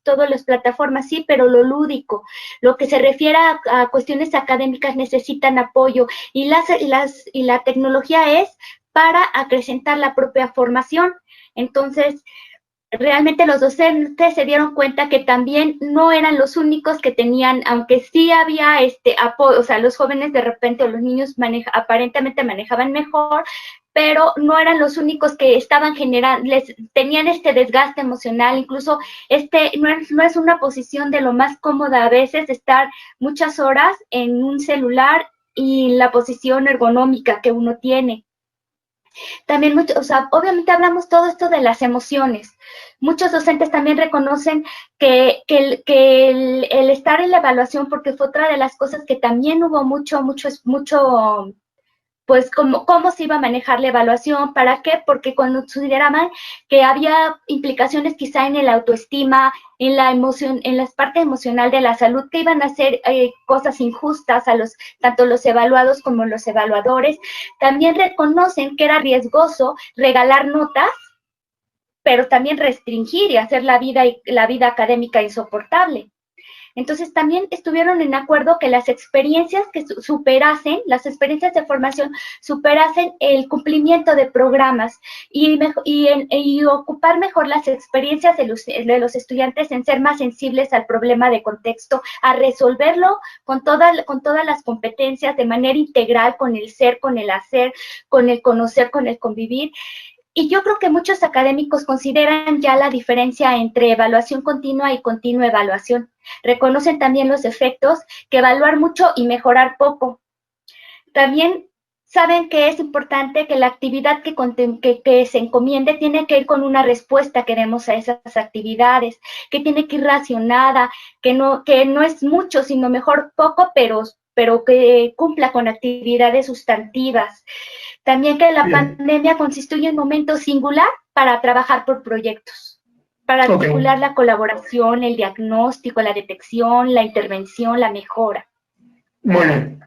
todas las plataformas, sí, pero lo lúdico, lo que se refiere a cuestiones académicas necesitan apoyo y la tecnología es para acrecentar la propia formación. Entonces, realmente los docentes se dieron cuenta que también no eran los únicos que tenían, aunque sí había apoyo, o sea, los jóvenes de repente o los niños aparentemente manejaban mejor, pero no eran los únicos que estaban tenían este desgaste emocional. Incluso no es una posición de lo más cómoda a veces estar muchas horas en un celular y la posición ergonómica que uno tiene. También, obviamente hablamos todo esto de las emociones. Muchos docentes también reconocen que el estar en la evaluación, porque fue otra de las cosas que también hubo mucho pues cómo se iba a manejar la evaluación, ¿para qué? Porque consideraban que había implicaciones quizá en el autoestima, en la emoción, en la parte emocional de la salud, que iban a ser cosas injustas a tanto los evaluados como los evaluadores. También reconocen que era riesgoso regalar notas, pero también restringir y hacer la vida académica insoportable. Entonces también estuvieron en acuerdo que las experiencias que superasen, las experiencias de formación superasen el cumplimiento de programas y ocupar mejor las experiencias de los estudiantes en ser más sensibles al problema de contexto, a resolverlo con todas las competencias de manera integral, con el ser, con el hacer, con el conocer, con el convivir. Y yo creo que muchos académicos consideran ya la diferencia entre evaluación continua y continua evaluación. Reconocen también los efectos, que evaluar mucho y mejorar poco. También saben que es importante que la actividad que se encomiende tiene que ir con una respuesta que demos a esas actividades, que tiene que ir racionada, que no es mucho, sino mejor poco, pero que cumpla con actividades sustantivas. También que la pandemia constituye un momento singular para trabajar por proyectos, para articular la colaboración, el diagnóstico, la detección, la intervención, la mejora. Bueno,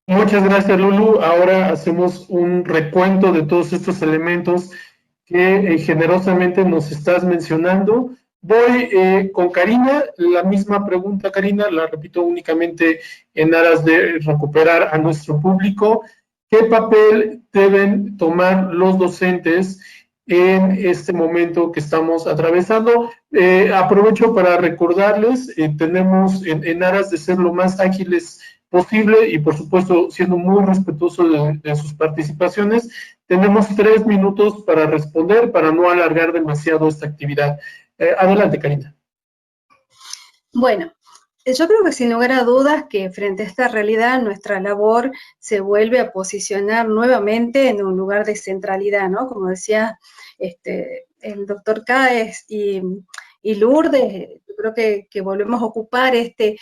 muchas gracias, Lulu. Ahora hacemos un recuento de todos estos elementos que generosamente nos estás mencionando. Voy con Karina, la misma pregunta, Karina, la repito únicamente en aras de recuperar a nuestro público. ¿Qué papel deben tomar los docentes en este momento que estamos atravesando? Aprovecho para recordarles, tenemos en aras de ser lo más ágiles posible y por supuesto siendo muy respetuoso de sus participaciones, tenemos 3 minutos para responder, para no alargar demasiado esta actividad. Adelante, Karina. Bueno, yo creo que sin lugar a dudas que frente a esta realidad nuestra labor se vuelve a posicionar nuevamente en un lugar de centralidad, ¿no? Como decía el doctor Cáez y Lourdes, yo creo que volvemos a ocupar este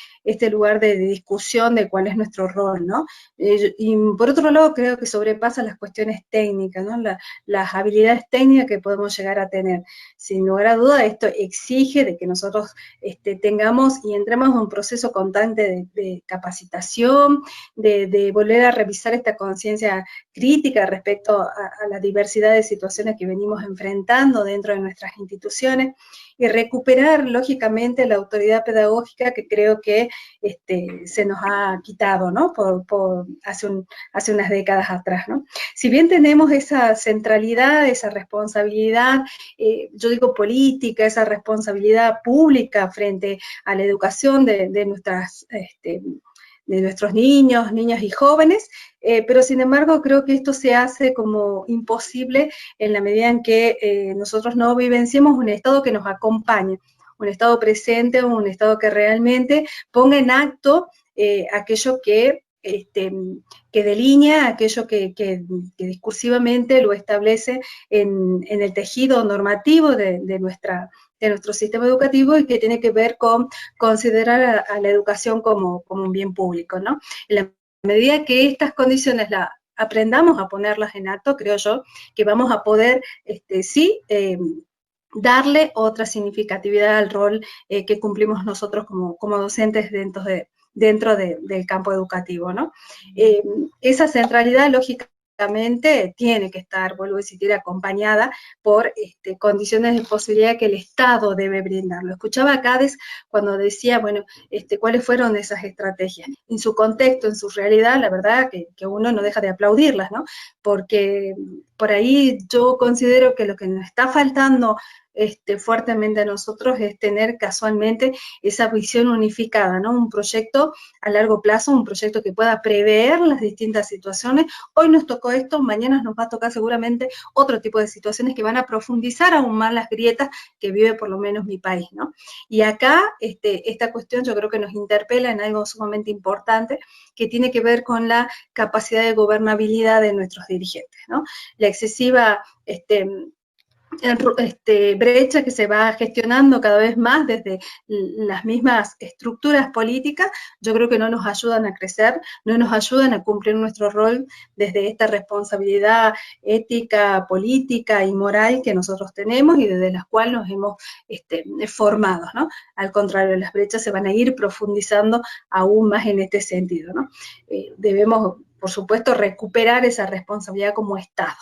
lugar de discusión de cuál es nuestro rol, ¿no? Y por otro lado creo que sobrepasa las cuestiones técnicas, ¿no? Las habilidades técnicas que podemos llegar a tener. Sin lugar a duda, esto exige de que nosotros tengamos y entremos en un proceso constante de capacitación, de volver a revisar esta conciencia crítica respecto a la diversidad de situaciones que venimos enfrentando dentro de nuestras instituciones, y recuperar, lógicamente, la autoridad pedagógica que creo que se nos ha quitado, ¿no? Hace unas décadas atrás, ¿no? Si bien tenemos esa centralidad, esa responsabilidad, yo digo política, esa responsabilidad pública frente a la educación de nuestros niños, niñas y jóvenes, pero sin embargo creo que esto se hace como imposible en la medida en que nosotros no vivenciemos un Estado que nos acompañe, un Estado presente, un Estado que realmente ponga en acto aquello que delinea, aquello que discursivamente lo establece en el tejido normativo de nuestro sistema educativo y que tiene que ver con considerar a la educación como un bien público, ¿no? En la medida que estas condiciones aprendamos a ponerlas en acto, creo yo que vamos a poder, darle otra significatividad al rol que cumplimos nosotros como docentes dentro del campo educativo, ¿no? Esa centralidad, lógicamente, tiene que estar, vuelvo a insistir, acompañada por condiciones de posibilidad que el Estado debe brindarlo. Escuchaba a Cáez cuando decía, bueno, cuáles fueron esas estrategias. En su contexto, en su realidad, la verdad que uno no deja de aplaudirlas, ¿no? Porque por ahí yo considero que lo que nos está faltando fuertemente a nosotros es tener casualmente esa visión unificada, ¿no? Un proyecto a largo plazo, un proyecto que pueda prever las distintas situaciones. Hoy nos tocó esto, mañana nos va a tocar seguramente otro tipo de situaciones que van a profundizar aún más las grietas que vive por lo menos mi país, ¿no? Y acá esta cuestión yo creo que nos interpela en algo sumamente importante que tiene que ver con la capacidad de gobernabilidad de nuestros dirigentes, ¿no? La excesiva brecha que se va gestionando cada vez más desde las mismas estructuras políticas, yo creo que no nos ayudan a crecer, no nos ayudan a cumplir nuestro rol desde esta responsabilidad ética, política y moral que nosotros tenemos y desde las cuales nos hemos formado, ¿no? Al contrario, las brechas se van a ir profundizando aún más en este sentido, ¿no? Debemos, por supuesto, recuperar esa responsabilidad como Estado.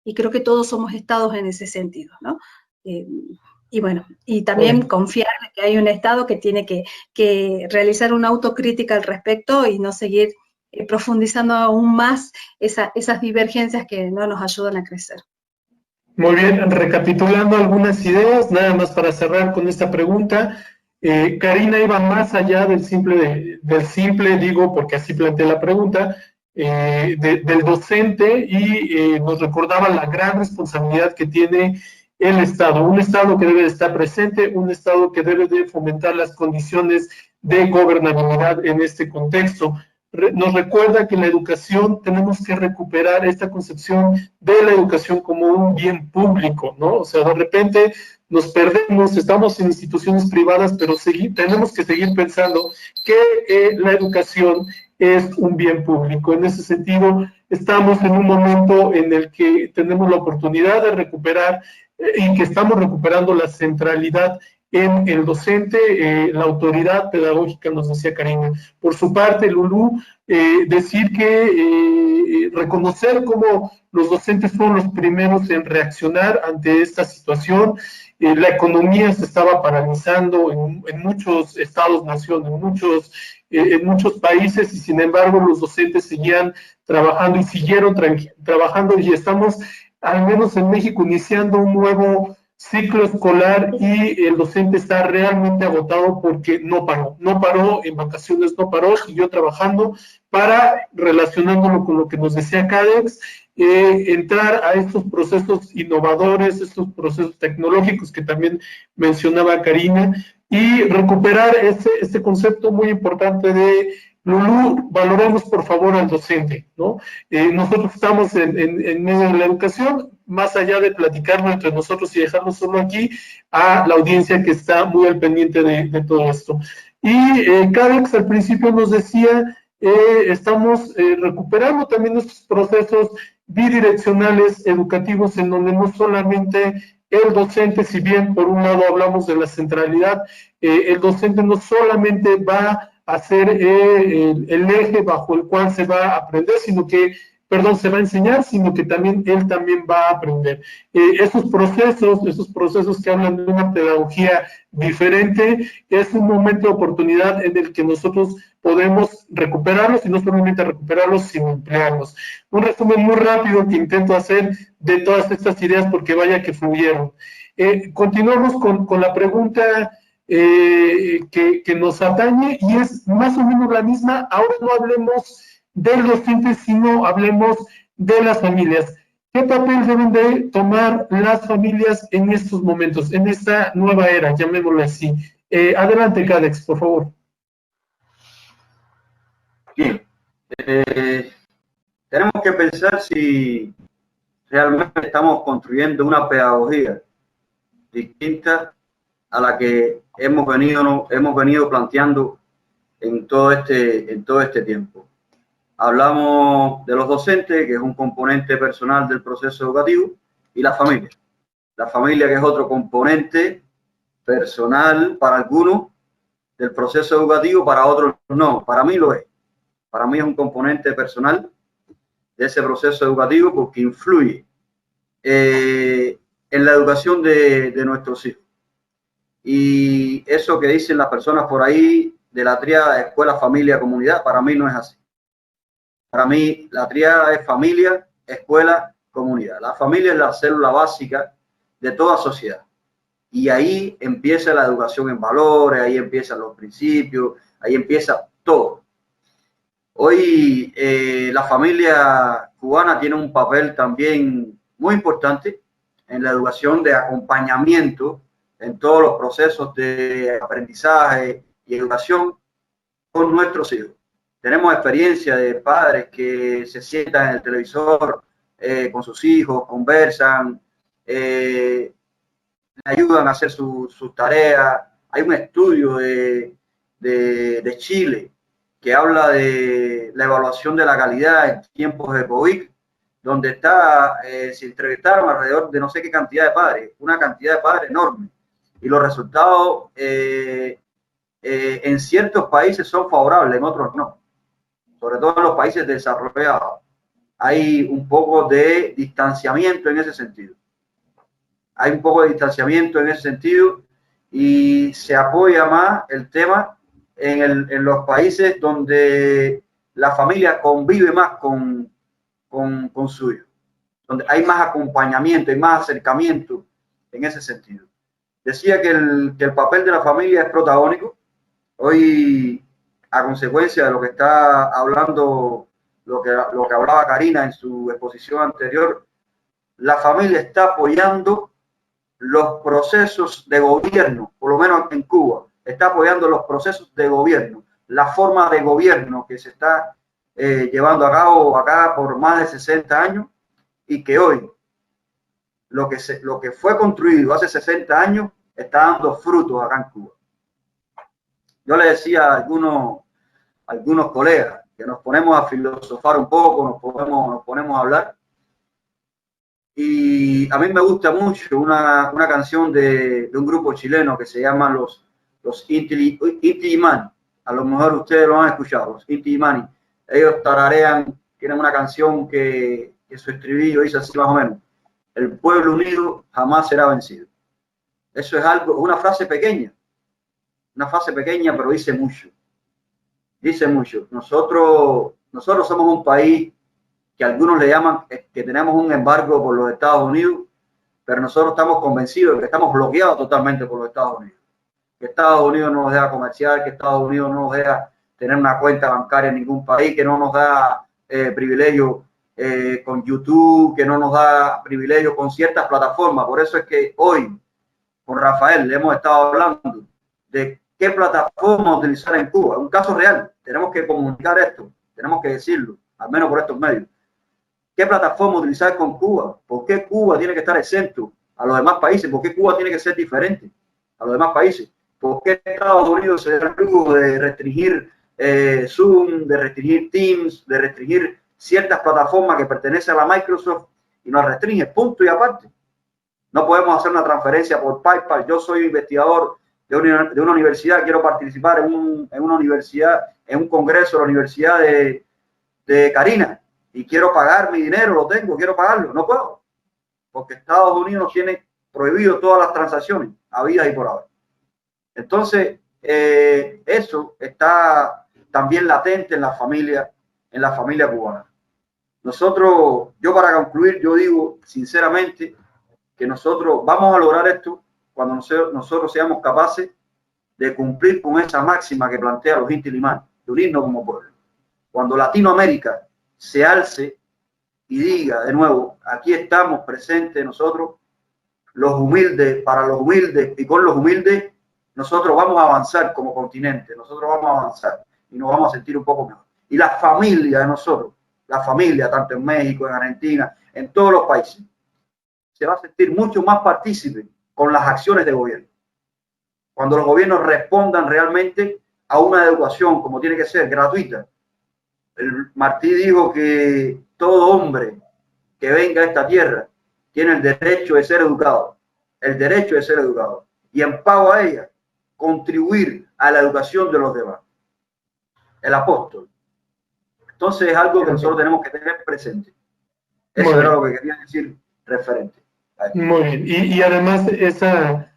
Y creo que todos somos estados en ese sentido, ¿no? Y bueno, y también confiar en que hay un Estado que tiene que realizar una autocrítica al respecto y no seguir profundizando aún más esas divergencias que no nos ayudan a crecer. Muy bien, recapitulando algunas ideas, nada más para cerrar con esta pregunta. Karina iba más allá del simple, digo, porque así planteé la pregunta, del docente y nos recordaba la gran responsabilidad que tiene el Estado, un Estado que debe de estar presente, un Estado que debe de fomentar las condiciones de gobernabilidad en este contexto. Nos recuerda que en la educación tenemos que recuperar esta concepción de la educación como un bien público, ¿no? O sea, de repente nos perdemos, estamos en instituciones privadas, pero tenemos que seguir pensando que la educación es un bien público. En ese sentido, estamos en un momento en el que tenemos la oportunidad de recuperar y que estamos recuperando la centralidad en el docente, la autoridad pedagógica, nos decía Karina. Por su parte, Lulú, decir que reconocer cómo los docentes fueron los primeros en reaccionar ante esta situación. La economía se estaba paralizando en muchos estados-nación, en muchos países, y sin embargo los docentes seguían trabajando y siguieron trabajando, y estamos, al menos en México, iniciando un nuevo ciclo escolar y el docente está realmente agotado porque no paró en vacaciones, no paró, siguió trabajando para, relacionándolo con lo que nos decía Cadex, entrar a estos procesos innovadores, estos procesos tecnológicos que también mencionaba Karina, y recuperar este concepto muy importante de Lulú, valoremos por favor al docente, ¿no? Nosotros estamos en medio de la educación, más allá de platicarlo entre nosotros y dejarlo solo aquí, a la audiencia que está muy al pendiente de todo esto. Y Cadex al principio nos decía, estamos recuperando también estos procesos bidireccionales educativos en donde no solamente el docente, si bien por un lado hablamos de la centralidad, el docente no solamente va a ser el eje bajo el cual se va a aprender, se va a enseñar, sino que también él también va a aprender. Esos procesos que hablan de una pedagogía diferente, es un momento de oportunidad en el que nosotros podemos recuperarlos, y no solamente recuperarlos, sino emplearlos. Un resumen muy rápido que intento hacer de todas estas ideas, porque vaya que fluyeron. Continuamos con la pregunta que nos atañe, y es más o menos la misma. Ahora no hablemos del docente, sino hablemos de las familias. ¿Qué papel deben de tomar las familias en estos momentos, en esta nueva era, llamémoslo así? Adelante, Cadex, por favor. Bien. Tenemos que pensar si realmente estamos construyendo una pedagogía distinta a la que hemos venido planteando en todo este tiempo. Hablamos de los docentes, que es un componente personal del proceso educativo, y la familia. La familia, que es otro componente personal para algunos del proceso educativo, para otros no. Para mí lo es. Para mí es un componente personal de ese proceso educativo, porque influye en la educación de nuestros hijos. Y eso que dicen las personas por ahí de la tríada escuela, familia, comunidad, para mí no es así. Para mí la tríada es familia, escuela, comunidad. La familia es la célula básica de toda sociedad. Y ahí empieza la educación en valores, ahí empiezan los principios, ahí empieza todo. Hoy la familia cubana tiene un papel también muy importante en la educación de acompañamiento en todos los procesos de aprendizaje y educación con nuestros hijos. Tenemos experiencia de padres que se sientan en el televisor con sus hijos, conversan, ayudan a hacer sus tareas. Hay un estudio de Chile que habla de la evaluación de la calidad en tiempos de COVID, donde se entrevistaron alrededor de no sé qué cantidad de padres, una cantidad de padres enorme, y los resultados en ciertos países son favorables, en otros no, sobre todo en los países desarrollados. Hay un poco de distanciamiento en ese sentido. Hay un poco de distanciamiento en ese sentido y se apoya más el tema en los países donde la familia convive más con su hijo, donde hay más acompañamiento, hay más acercamiento en ese sentido. Decía que el papel de la familia es protagónico. Hoy, a consecuencia de lo que está hablando, lo que hablaba Karina en su exposición anterior, la familia está apoyando los procesos de gobierno, por lo menos en Cuba, está apoyando los procesos de gobierno, la forma de gobierno que se está llevando a cabo acá por más de 60 años y que hoy lo que fue construido hace 60 años está dando frutos acá en Cuba. Yo le decía a algunos colegas que nos ponemos a filosofar un poco, nos ponemos a hablar. Y a mí me gusta mucho una canción de un grupo chileno que se llama los Inti Illimani. A lo mejor ustedes lo han escuchado, los Inti Illimani. Ellos tararean, tienen una canción que su estribillo dice así más o menos: el pueblo unido jamás será vencido. Eso es algo, una frase pequeña, pero dice mucho. Dice mucho. Nosotros somos un país que algunos le llaman que tenemos un embargo por los Estados Unidos, pero nosotros estamos convencidos de que estamos bloqueados totalmente por los Estados Unidos. Que Estados Unidos no nos deja comerciar, que Estados Unidos no nos deja tener una cuenta bancaria en ningún país, que no nos da privilegio con YouTube, que no nos da privilegio con ciertas plataformas. Por eso es que hoy, con Rafael, le hemos estado hablando de qué plataforma utilizar en Cuba. Un caso real. Tenemos que comunicar esto, tenemos que decirlo, al menos por estos medios. ¿Qué plataforma utilizar con Cuba? ¿Por qué Cuba tiene que estar exento a los demás países? ¿Por qué Cuba tiene que ser diferente a los demás países? ¿Por qué Estados Unidos se da el lujo de restringir Zoom, de restringir Teams, de restringir ciertas plataformas que pertenecen a la Microsoft y nos restringe? Punto y aparte. No podemos hacer una transferencia por PayPal. Yo soy investigador de una universidad, quiero participar en una universidad, en un congreso de la Universidad de Karina, y quiero pagar mi dinero, lo tengo, quiero pagarlo, no puedo, porque Estados Unidos tiene prohibido todas las transacciones, habidas y por haber. Entonces, eso está también latente en la familia cubana. Yo para concluir, yo digo sinceramente que nosotros vamos a lograr esto cuando nosotros seamos capaces de cumplir con esa máxima que plantea los Inti Illimani, de unirnos como pueblo. Cuando Latinoamérica se alce y diga de nuevo, aquí estamos presentes nosotros, los humildes, para los humildes y con los humildes, nosotros vamos a avanzar como continente, nosotros vamos a avanzar y nos vamos a sentir un poco mejor. Y la familia de nosotros, la familia, tanto en México, en Argentina, en todos los países, se va a sentir mucho más partícipe con las acciones de gobierno. Cuando los gobiernos respondan realmente a una educación como tiene que ser, gratuita. Martí dijo que todo hombre que venga a esta tierra tiene el derecho de ser educado, y en pago a ella contribuir a la educación de los demás. El apóstol. Entonces es algo que nosotros tenemos que tener presente. Eso era lo que quería decir referente. Muy bien. Y además esa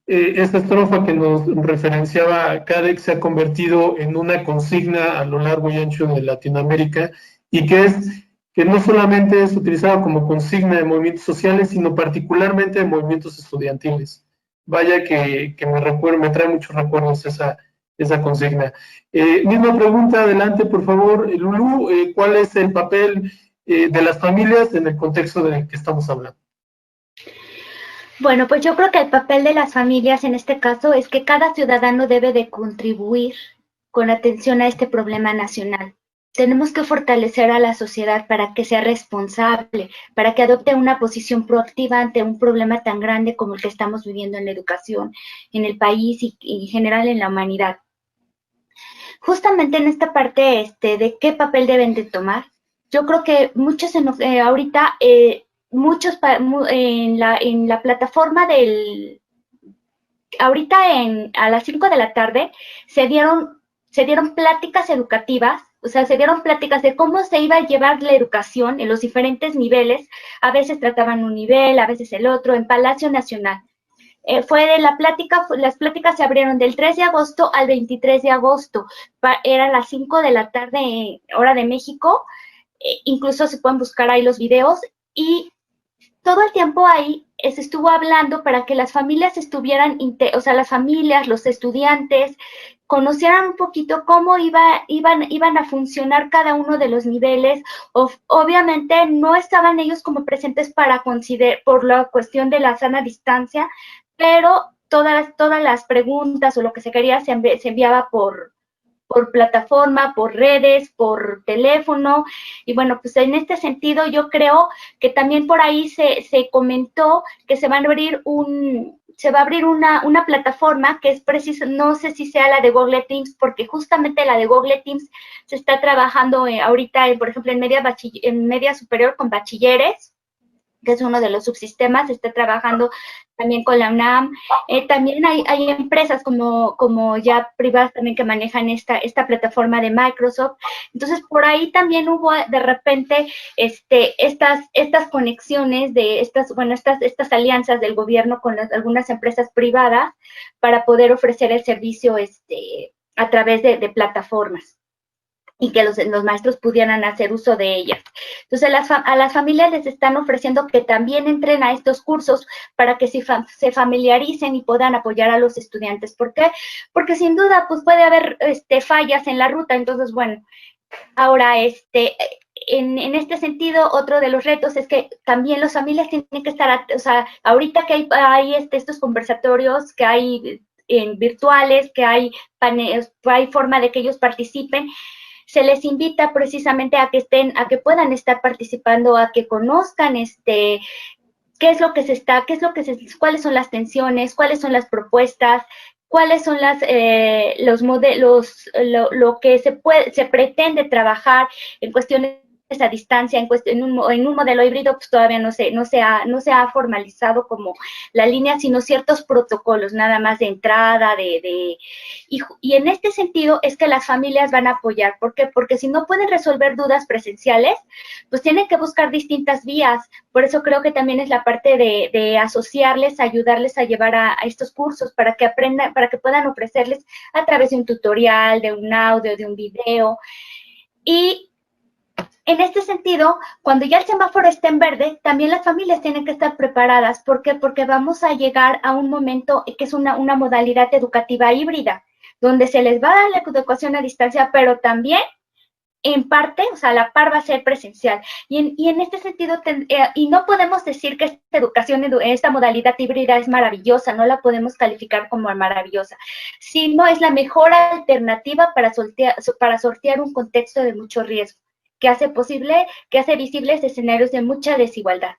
estrofa que nos referenciaba Karek se ha convertido en una consigna a lo largo y ancho de Latinoamérica, y que no solamente es utilizada como consigna de movimientos sociales, sino particularmente de movimientos estudiantiles. Vaya que me trae muchos recuerdos esa consigna. Misma pregunta, adelante por favor, Lulú, ¿cuál es el papel de las familias en el contexto del que estamos hablando? Bueno, pues yo creo que el papel de las familias en este caso es que cada ciudadano debe de contribuir con atención a este problema nacional. tenemos que fortalecer a la sociedad para que sea responsable, para que adopte una posición proactiva ante un problema tan grande como el que estamos viviendo en la educación, en el país y en general en la humanidad. Justamente en esta parte de qué papel deben de tomar, yo creo que muchos ahorita, muchos en la plataforma ahorita a las 5 de la tarde se dieron pláticas educativas, o sea, se dieron pláticas de cómo se iba a llevar la educación en los diferentes niveles. A veces trataban un nivel, a veces el otro, en Palacio Nacional. Fue de las pláticas se abrieron del 3 de agosto al 23 de agosto. Era las 5 de la tarde, hora de México. Incluso se pueden buscar ahí los videos. Y todo el tiempo ahí se estuvo hablando para que las familias estuvieran, o sea, las familias, los estudiantes, conocieran un poquito cómo iban a funcionar cada uno de los niveles. Obviamente no estaban ellos como presentes por la cuestión de la sana distancia, pero todas las preguntas o lo que se quería se enviaba por plataforma, por redes, por teléfono. Y bueno, pues en este sentido yo creo que también por ahí se comentó que se va a abrir una plataforma que es precisa, no sé si sea la de Google Teams, porque justamente la de Google Teams se está trabajando ahorita, por ejemplo, en media superior con bachilleres, que es uno de los subsistemas. Se está trabajando también con la UNAM. También hay empresas como ya privadas también que manejan esta plataforma de Microsoft. Entonces, por ahí también hubo de repente estas conexiones de estas alianzas del gobierno con algunas empresas privadas para poder ofrecer el servicio a través de plataformas, y que los maestros pudieran hacer uso de ellas. Entonces, a las familias les están ofreciendo que también entren a estos cursos para que se familiaricen y puedan apoyar a los estudiantes. ¿Por qué? Porque sin duda, pues puede haber fallas en la ruta. Entonces, bueno, ahora, en este sentido, otro de los retos es que también las familias tienen que estar, o sea, ahorita que hay estos conversatorios, que hay virtuales, que hay forma de que ellos participen, se les invita precisamente a que puedan estar participando, a que conozcan cuáles son las tensiones, cuáles son las propuestas, cuáles son los modelos, lo que se pretende trabajar en cuestiones a distancia, en un modelo híbrido. Pues todavía no se ha formalizado como la línea, sino ciertos protocolos, nada más de entrada, y en este sentido es que las familias van a apoyar. ¿Por qué? Porque si no pueden resolver dudas presenciales, pues tienen que buscar distintas vías. Por eso creo que también es la parte de asociarles, ayudarles a llevar a estos cursos para que aprendan, para que puedan ofrecerles a través de un tutorial, de un audio, de un video. Y en este sentido, cuando ya el semáforo esté en verde, también las familias tienen que estar preparadas. ¿Por qué? Porque vamos a llegar a un momento que es una modalidad educativa híbrida, donde se les va a dar la educación a distancia, pero también, en parte, o sea, la par va a ser presencial. Y en este sentido, y no podemos decir que esta modalidad híbrida es maravillosa, no la podemos calificar como maravillosa, sino es la mejor alternativa para sortear un contexto de mucho riesgo, que hace visibles escenarios de mucha desigualdad.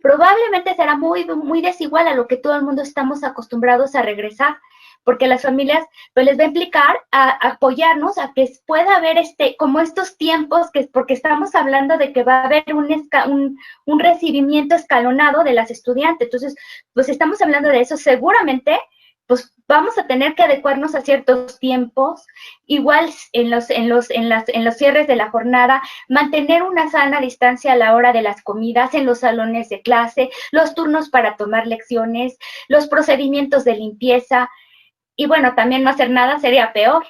Probablemente será muy, muy desigual a lo que todo el mundo estamos acostumbrados a regresar, porque las familias pues les va a implicar a apoyarnos a que pueda haber como estos tiempos, porque estamos hablando de que va a haber un recibimiento escalonado de las estudiantes. Entonces, pues estamos hablando de eso. Seguramente pues vamos a tener que adecuarnos a ciertos tiempos, igual en los cierres de la jornada, mantener una sana distancia a la hora de las comidas, en los salones de clase, los turnos para tomar lecciones, los procedimientos de limpieza, y bueno, también no hacer nada sería peor.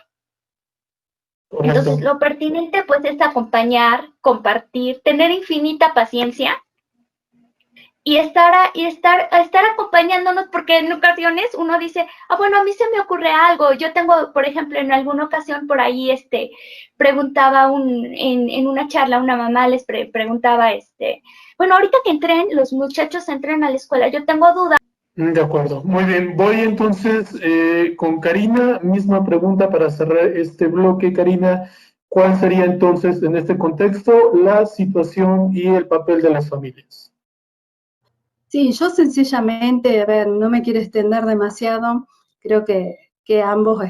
Entonces, lo pertinente pues es acompañar, compartir, tener infinita paciencia, y estar acompañándonos, porque en ocasiones uno dice, bueno, a mí se me ocurre algo. Yo tengo, por ejemplo, en alguna ocasión por ahí, preguntaba en una charla, una mamá les preguntaba, bueno, ahorita que los muchachos entren a la escuela, yo tengo dudas. De acuerdo, muy bien. Voy entonces con Karina, misma pregunta para cerrar este bloque, Karina. ¿cuál sería entonces en este contexto la situación y el papel de las familias? Sí, yo sencillamente, a ver, no me quiero extender demasiado, creo que ambos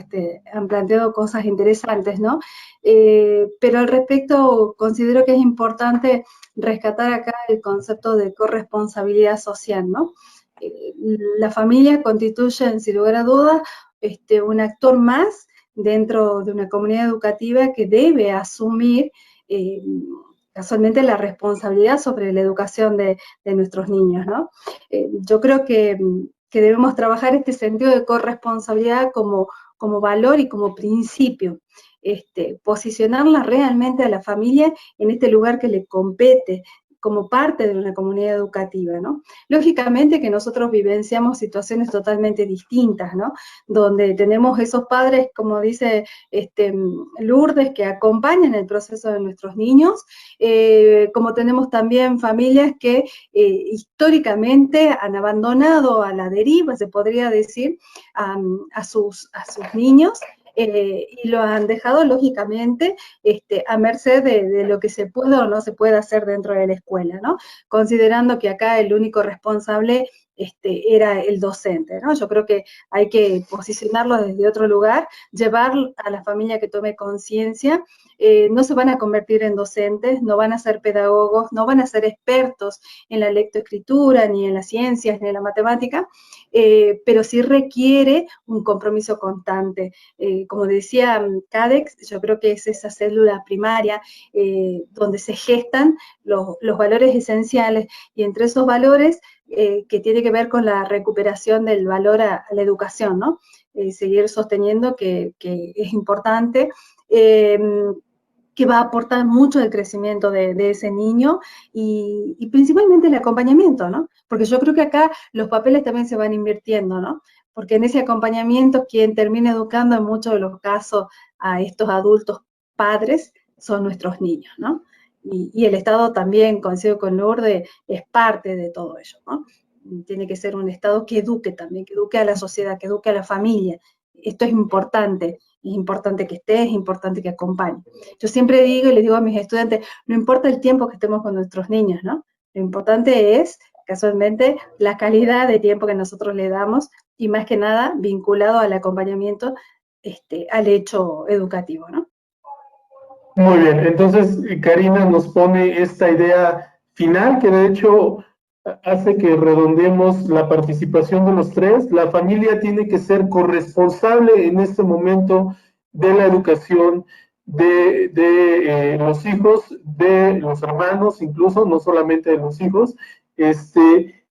han planteado cosas interesantes, ¿no? Pero al respecto considero que es importante rescatar acá el concepto de corresponsabilidad social, ¿no? La familia constituye, sin lugar a dudas, un actor más dentro de una comunidad educativa que debe asumir casualmente la responsabilidad sobre la educación de nuestros niños, ¿no? Yo creo que debemos trabajar este sentido de corresponsabilidad como valor y como principio, posicionarla realmente a la familia en este lugar que le compete, como parte de una comunidad educativa, ¿no? Lógicamente que nosotros vivenciamos situaciones totalmente distintas, ¿no? Donde tenemos esos padres, como dice Lourdes, que acompañan el proceso de nuestros niños, como tenemos también familias que históricamente han abandonado a la deriva, se podría decir, a sus niños, y lo han dejado lógicamente a merced de lo que se puede o no se puede hacer dentro de la escuela, ¿no? Considerando que acá el único responsable era el docente, ¿no? Yo creo que hay que posicionarlo desde otro lugar, llevar a la familia que tome conciencia. No se van a convertir en docentes, no van a ser pedagogos, no van a ser expertos en la lectoescritura, ni en las ciencias, ni en la matemática, pero sí requiere un compromiso constante. Como decía Cadex, yo creo que es esa célula primaria donde se gestan los valores esenciales, y entre esos valores que tiene que ver con la recuperación del valor a la educación, ¿no? Seguir sosteniendo que es importante, que va a aportar mucho el crecimiento de ese niño y principalmente el acompañamiento, ¿no? Porque yo creo que acá los papeles también se van invirtiendo, ¿no? Porque en ese acompañamiento quien termina educando en muchos de los casos a estos adultos padres son nuestros niños, ¿no? Y el Estado también, coincido con Lourdes, es parte de todo ello, ¿no? Tiene que ser un Estado que eduque también, que eduque a la sociedad, que eduque a la familia. Esto es importante que esté, es importante que acompañe. Yo siempre digo y les digo a mis estudiantes, no importa el tiempo que estemos con nuestros niños, ¿no? Lo importante es, casualmente, la calidad de tiempo que nosotros le damos y más que nada vinculado al acompañamiento, al hecho educativo, ¿no? Muy bien, entonces Karina nos pone esta idea final que de hecho hace que redondeemos la participación de los tres. La familia tiene que ser corresponsable en este momento de la educación de los hijos, de los hermanos, incluso, no solamente de los hijos.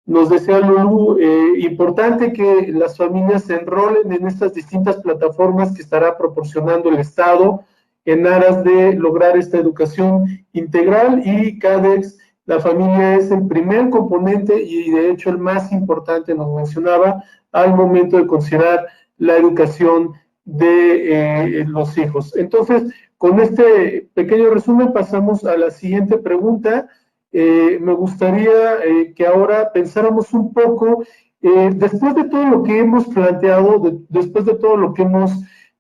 Nos decía Lulú, importante que las familias se enrolen en estas distintas plataformas que estará proporcionando el Estado en aras de lograr esta educación integral, y Cadex, la familia es el primer componente y de hecho el más importante, nos mencionaba, al momento de considerar la educación de los hijos. Entonces, con este pequeño resumen pasamos a la siguiente pregunta. Me gustaría que ahora pensáramos un poco, después de todo lo que hemos planteado, después de todo lo que hemos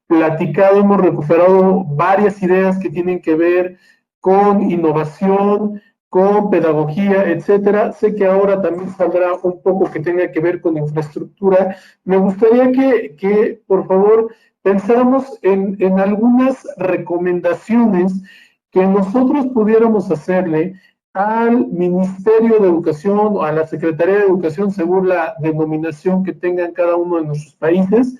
platicado, hemos recuperado varias ideas que tienen que ver con innovación, con pedagogía, etcétera. Sé que ahora también saldrá un poco que tenga que ver con infraestructura. Me gustaría que por favor, pensáramos en algunas recomendaciones que nosotros pudiéramos hacerle al Ministerio de Educación o a la Secretaría de Educación, según la denominación que tengan cada uno de nuestros países,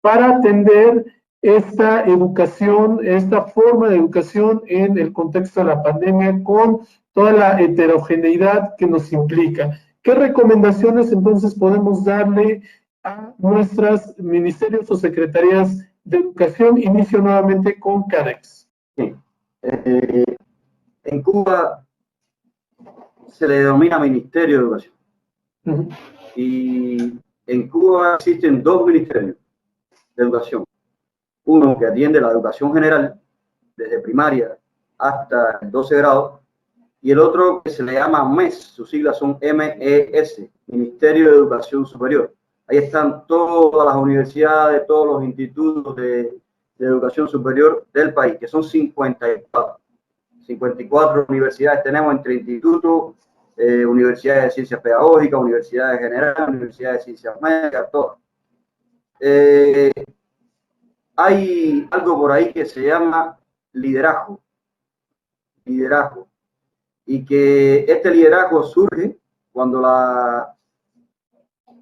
para atender esta educación, esta forma de educación en el contexto de la pandemia, con toda la heterogeneidad que nos implica. ¿Qué recomendaciones entonces podemos darle a nuestros ministerios o secretarías de educación? Inicio nuevamente con Cadex. Sí. En Cuba se le denomina Ministerio de Educación. Y en Cuba existen dos ministerios de educación. Uno que atiende la educación general, desde primaria hasta el 12 grado, y el otro que se le llama MES, sus siglas son MES, Ministerio de Educación Superior. Ahí están todas las universidades, todos los institutos de de educación superior del país, que son 54. 54 universidades tenemos entre institutos, universidades de ciencias pedagógicas, universidades generales, universidades de ciencias médicas, todas. Hay algo por ahí que se llama liderazgo, y que este liderazgo surge cuando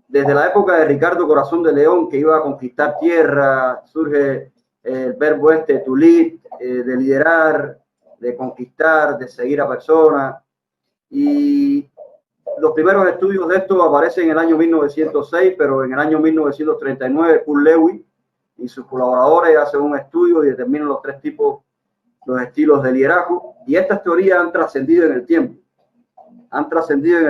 desde la época de Ricardo Corazón de León, que iba a conquistar tierra, surge el verbo to lead, de liderar, de conquistar, de seguir a personas. Y los primeros estudios de esto aparecen en el año 1906, pero en el año 1939 Kurt Lewis y sus colaboradores hacen un estudio y determinan los tres tipos, los estilos de liderazgo. Y estas teorías han trascendido en el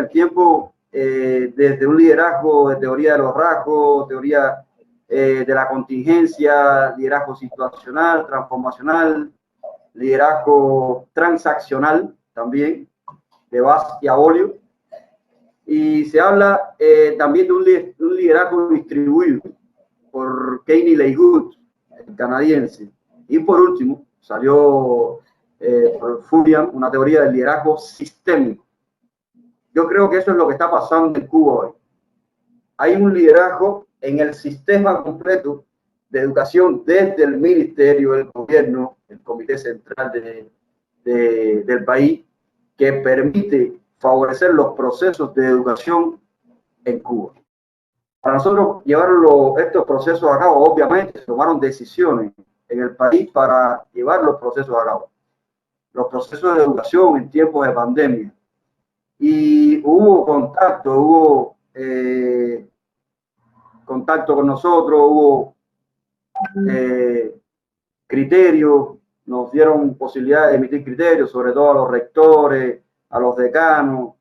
tiempo. Desde un liderazgo de teoría de los rasgos, teoría de la contingencia, liderazgo situacional, transformacional, liderazgo transaccional también, de Bass y Abolio. Y se habla también de un liderazgo distribuido por Keynes Leygood, el canadiense. Y por último, salió por Furian una teoría del liderazgo sistémico. Yo creo que eso es lo que está pasando en Cuba hoy. Hay un liderazgo en el sistema completo de educación desde el ministerio, el gobierno, el comité central del país, que permite favorecer los procesos de educación en Cuba. Para nosotros llevar estos procesos a cabo, obviamente se tomaron decisiones en el país para llevar los procesos a cabo. Los procesos de educación en tiempos de pandemia. Y hubo contacto con nosotros, hubo criterios, nos dieron posibilidad de emitir criterios, sobre todo a los rectores, a los decanos,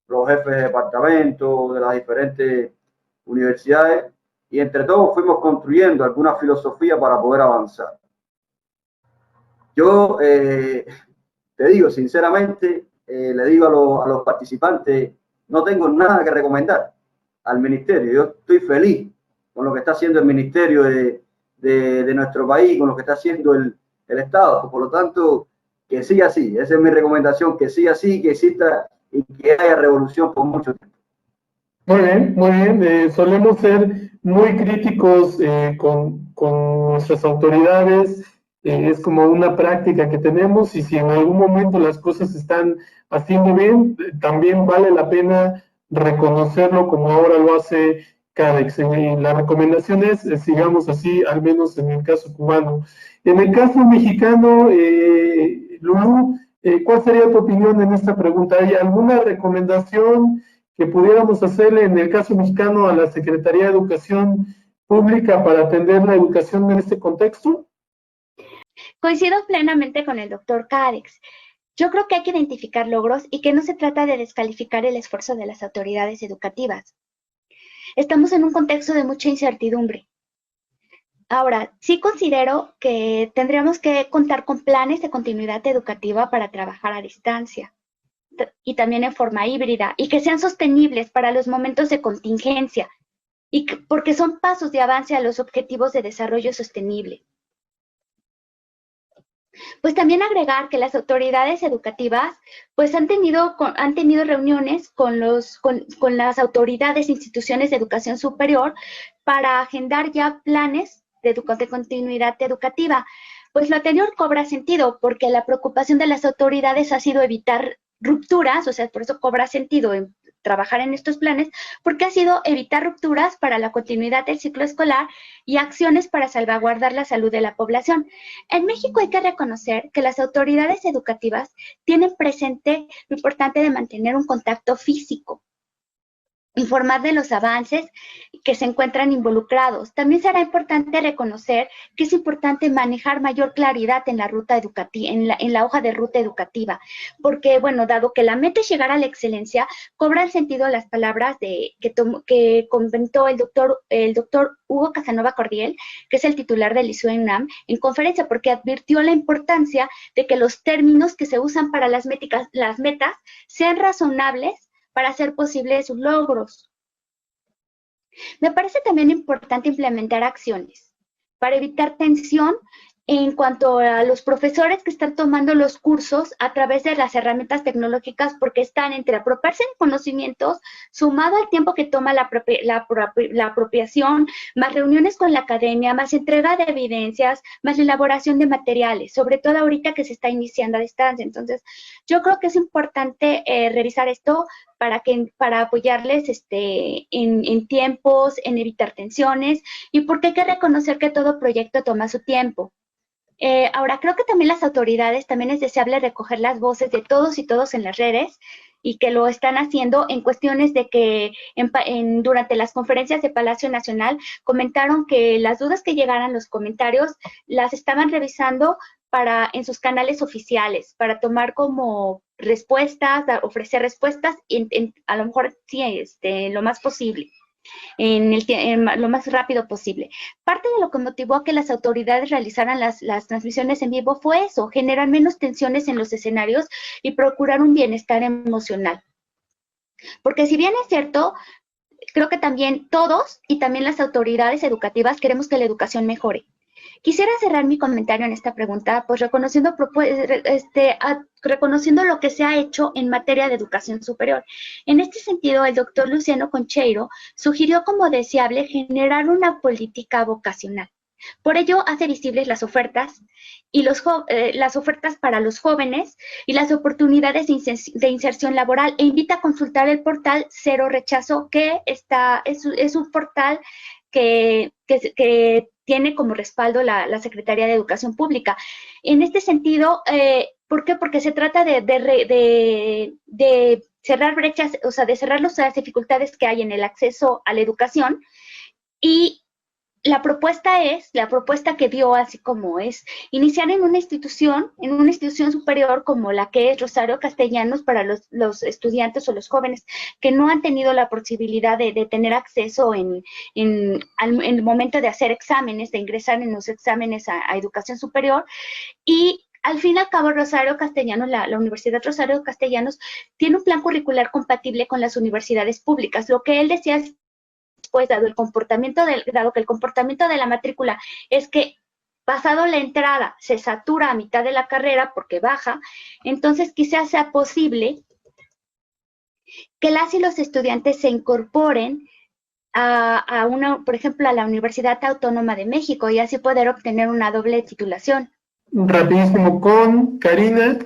los jefes de departamento de las diferentes universidades, y entre todos fuimos construyendo alguna filosofía para poder avanzar. Yo te digo sinceramente, le digo a los participantes, no tengo nada que recomendar al ministerio. Yo estoy feliz con lo que está haciendo el ministerio de nuestro país, con lo que está haciendo el Estado. Por lo tanto, que siga así. Esa es mi recomendación, que siga así, que exista y que haya revolución por mucho tiempo. Muy bien, muy bien. Solemos ser muy críticos con nuestras autoridades. Es como una práctica que tenemos, y si en algún momento las cosas se están haciendo bien, también vale la pena reconocerlo como ahora lo hace CADEX. Y la recomendación es sigamos así, al menos en el caso cubano. En el caso mexicano, Lulú, ¿cuál sería tu opinión en esta pregunta? ¿Hay alguna recomendación que pudiéramos hacerle en el caso mexicano a la Secretaría de Educación Pública para atender la educación en este contexto? Coincido plenamente con el doctor Cadex. Yo creo que hay que identificar logros y que no se trata de descalificar el esfuerzo de las autoridades educativas. Estamos en un contexto de mucha incertidumbre. Ahora, sí considero que tendríamos que contar con planes de continuidad educativa para trabajar a distancia y también en forma híbrida, y que sean sostenibles para los momentos de contingencia, porque son pasos de avance a los objetivos de desarrollo sostenible. Pues también agregar que las autoridades educativas pues han tenido reuniones con las autoridades e instituciones de educación superior para agendar ya planes de continuidad educativa. Pues lo anterior cobra sentido, porque la preocupación de las autoridades ha sido evitar rupturas, o sea, por eso cobra sentido en trabajar en estos planes, porque ha sido evitar rupturas para la continuidad del ciclo escolar y acciones para salvaguardar la salud de la población. En México hay que reconocer que las autoridades educativas tienen presente lo importante de mantener un contacto físico, informar de los avances que se encuentran involucrados. También será importante reconocer que es importante manejar mayor claridad en la ruta educativa, en la hoja de ruta educativa, porque, bueno, dado que la meta es llegar a la excelencia, cobran sentido las palabras que comentó el doctor Hugo Casanova Cordiel, que es el titular del ISUENAM, en conferencia, porque advirtió la importancia de que los términos que se usan para las metas sean razonables para hacer posibles sus logros. Me parece también importante implementar acciones para evitar tensión en cuanto a los profesores que están tomando los cursos a través de las herramientas tecnológicas, porque están entre apropiarse de conocimientos, sumado al tiempo que toma la apropiación, más reuniones con la academia, más entrega de evidencias, más la elaboración de materiales, sobre todo ahorita que se está iniciando a distancia. Entonces, yo creo que es importante revisar esto para apoyarles en tiempos, en evitar tensiones, y porque hay que reconocer que todo proyecto toma su tiempo. Ahora, creo que también las autoridades, también es deseable recoger las voces de todos y todos en las redes, y que lo están haciendo en cuestiones de que durante las conferencias de Palacio Nacional comentaron que las dudas que llegaran, los comentarios, las estaban revisando en sus canales oficiales, para tomar como respuestas, ofrecer respuestas, a lo mejor sí, lo más posible. Lo más rápido posible. Parte de lo que motivó a que las autoridades realizaran las transmisiones en vivo fue eso, generar menos tensiones en los escenarios y procurar un bienestar emocional. Porque si bien es cierto, creo que también todos y también las autoridades educativas queremos que la educación mejore. Quisiera cerrar mi comentario en esta pregunta, pues reconociendo lo que se ha hecho en materia de educación superior. En este sentido, el doctor Luciano Concheiro sugirió como deseable generar una política vocacional. Por ello, hace visibles las ofertas y las ofertas para los jóvenes y las oportunidades de inserción laboral, e invita a consultar el portal Cero Rechazo, que es un portal que tiene como respaldo la Secretaría de Educación Pública. En este sentido, ¿por qué? Porque se trata de cerrar brechas, o sea, de cerrar las dificultades que hay en el acceso a la educación, y la propuesta que dio, así como es, iniciar en una institución superior como la que es Rosario Castellanos, para los estudiantes o los jóvenes que no han tenido la posibilidad de tener acceso en el momento de hacer exámenes, de ingresar en los exámenes a educación superior. Y al fin y al cabo, Rosario Castellanos, la Universidad Rosario Castellanos, tiene un plan curricular compatible con las universidades públicas. Lo que él decía es, pues, dado que el comportamiento de la matrícula es que pasado la entrada se satura a mitad de la carrera porque baja, entonces quizás sea posible que las y los estudiantes se incorporen por ejemplo, a la Universidad Autónoma de México, y así poder obtener una doble titulación. Rapidísimo con Karina,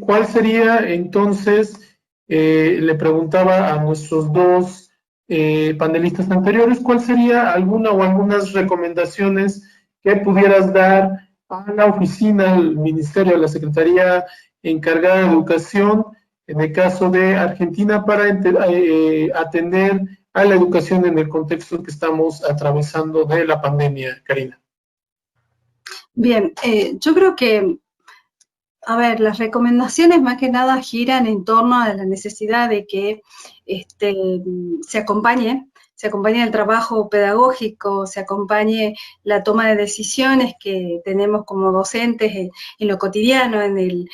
¿cuál sería entonces, le preguntaba a nuestros dos panelistas anteriores, cuál sería alguna o algunas recomendaciones que pudieras dar a la oficina, al ministerio, a la secretaría encargada de educación, en el caso de Argentina, para atender a la educación en el contexto que estamos atravesando de la pandemia? Karina. Bien, yo creo que, a ver, las recomendaciones más que nada giran en torno a la necesidad de que se acompañe el trabajo pedagógico, se acompañe la toma de decisiones que tenemos como docentes en lo cotidiano, en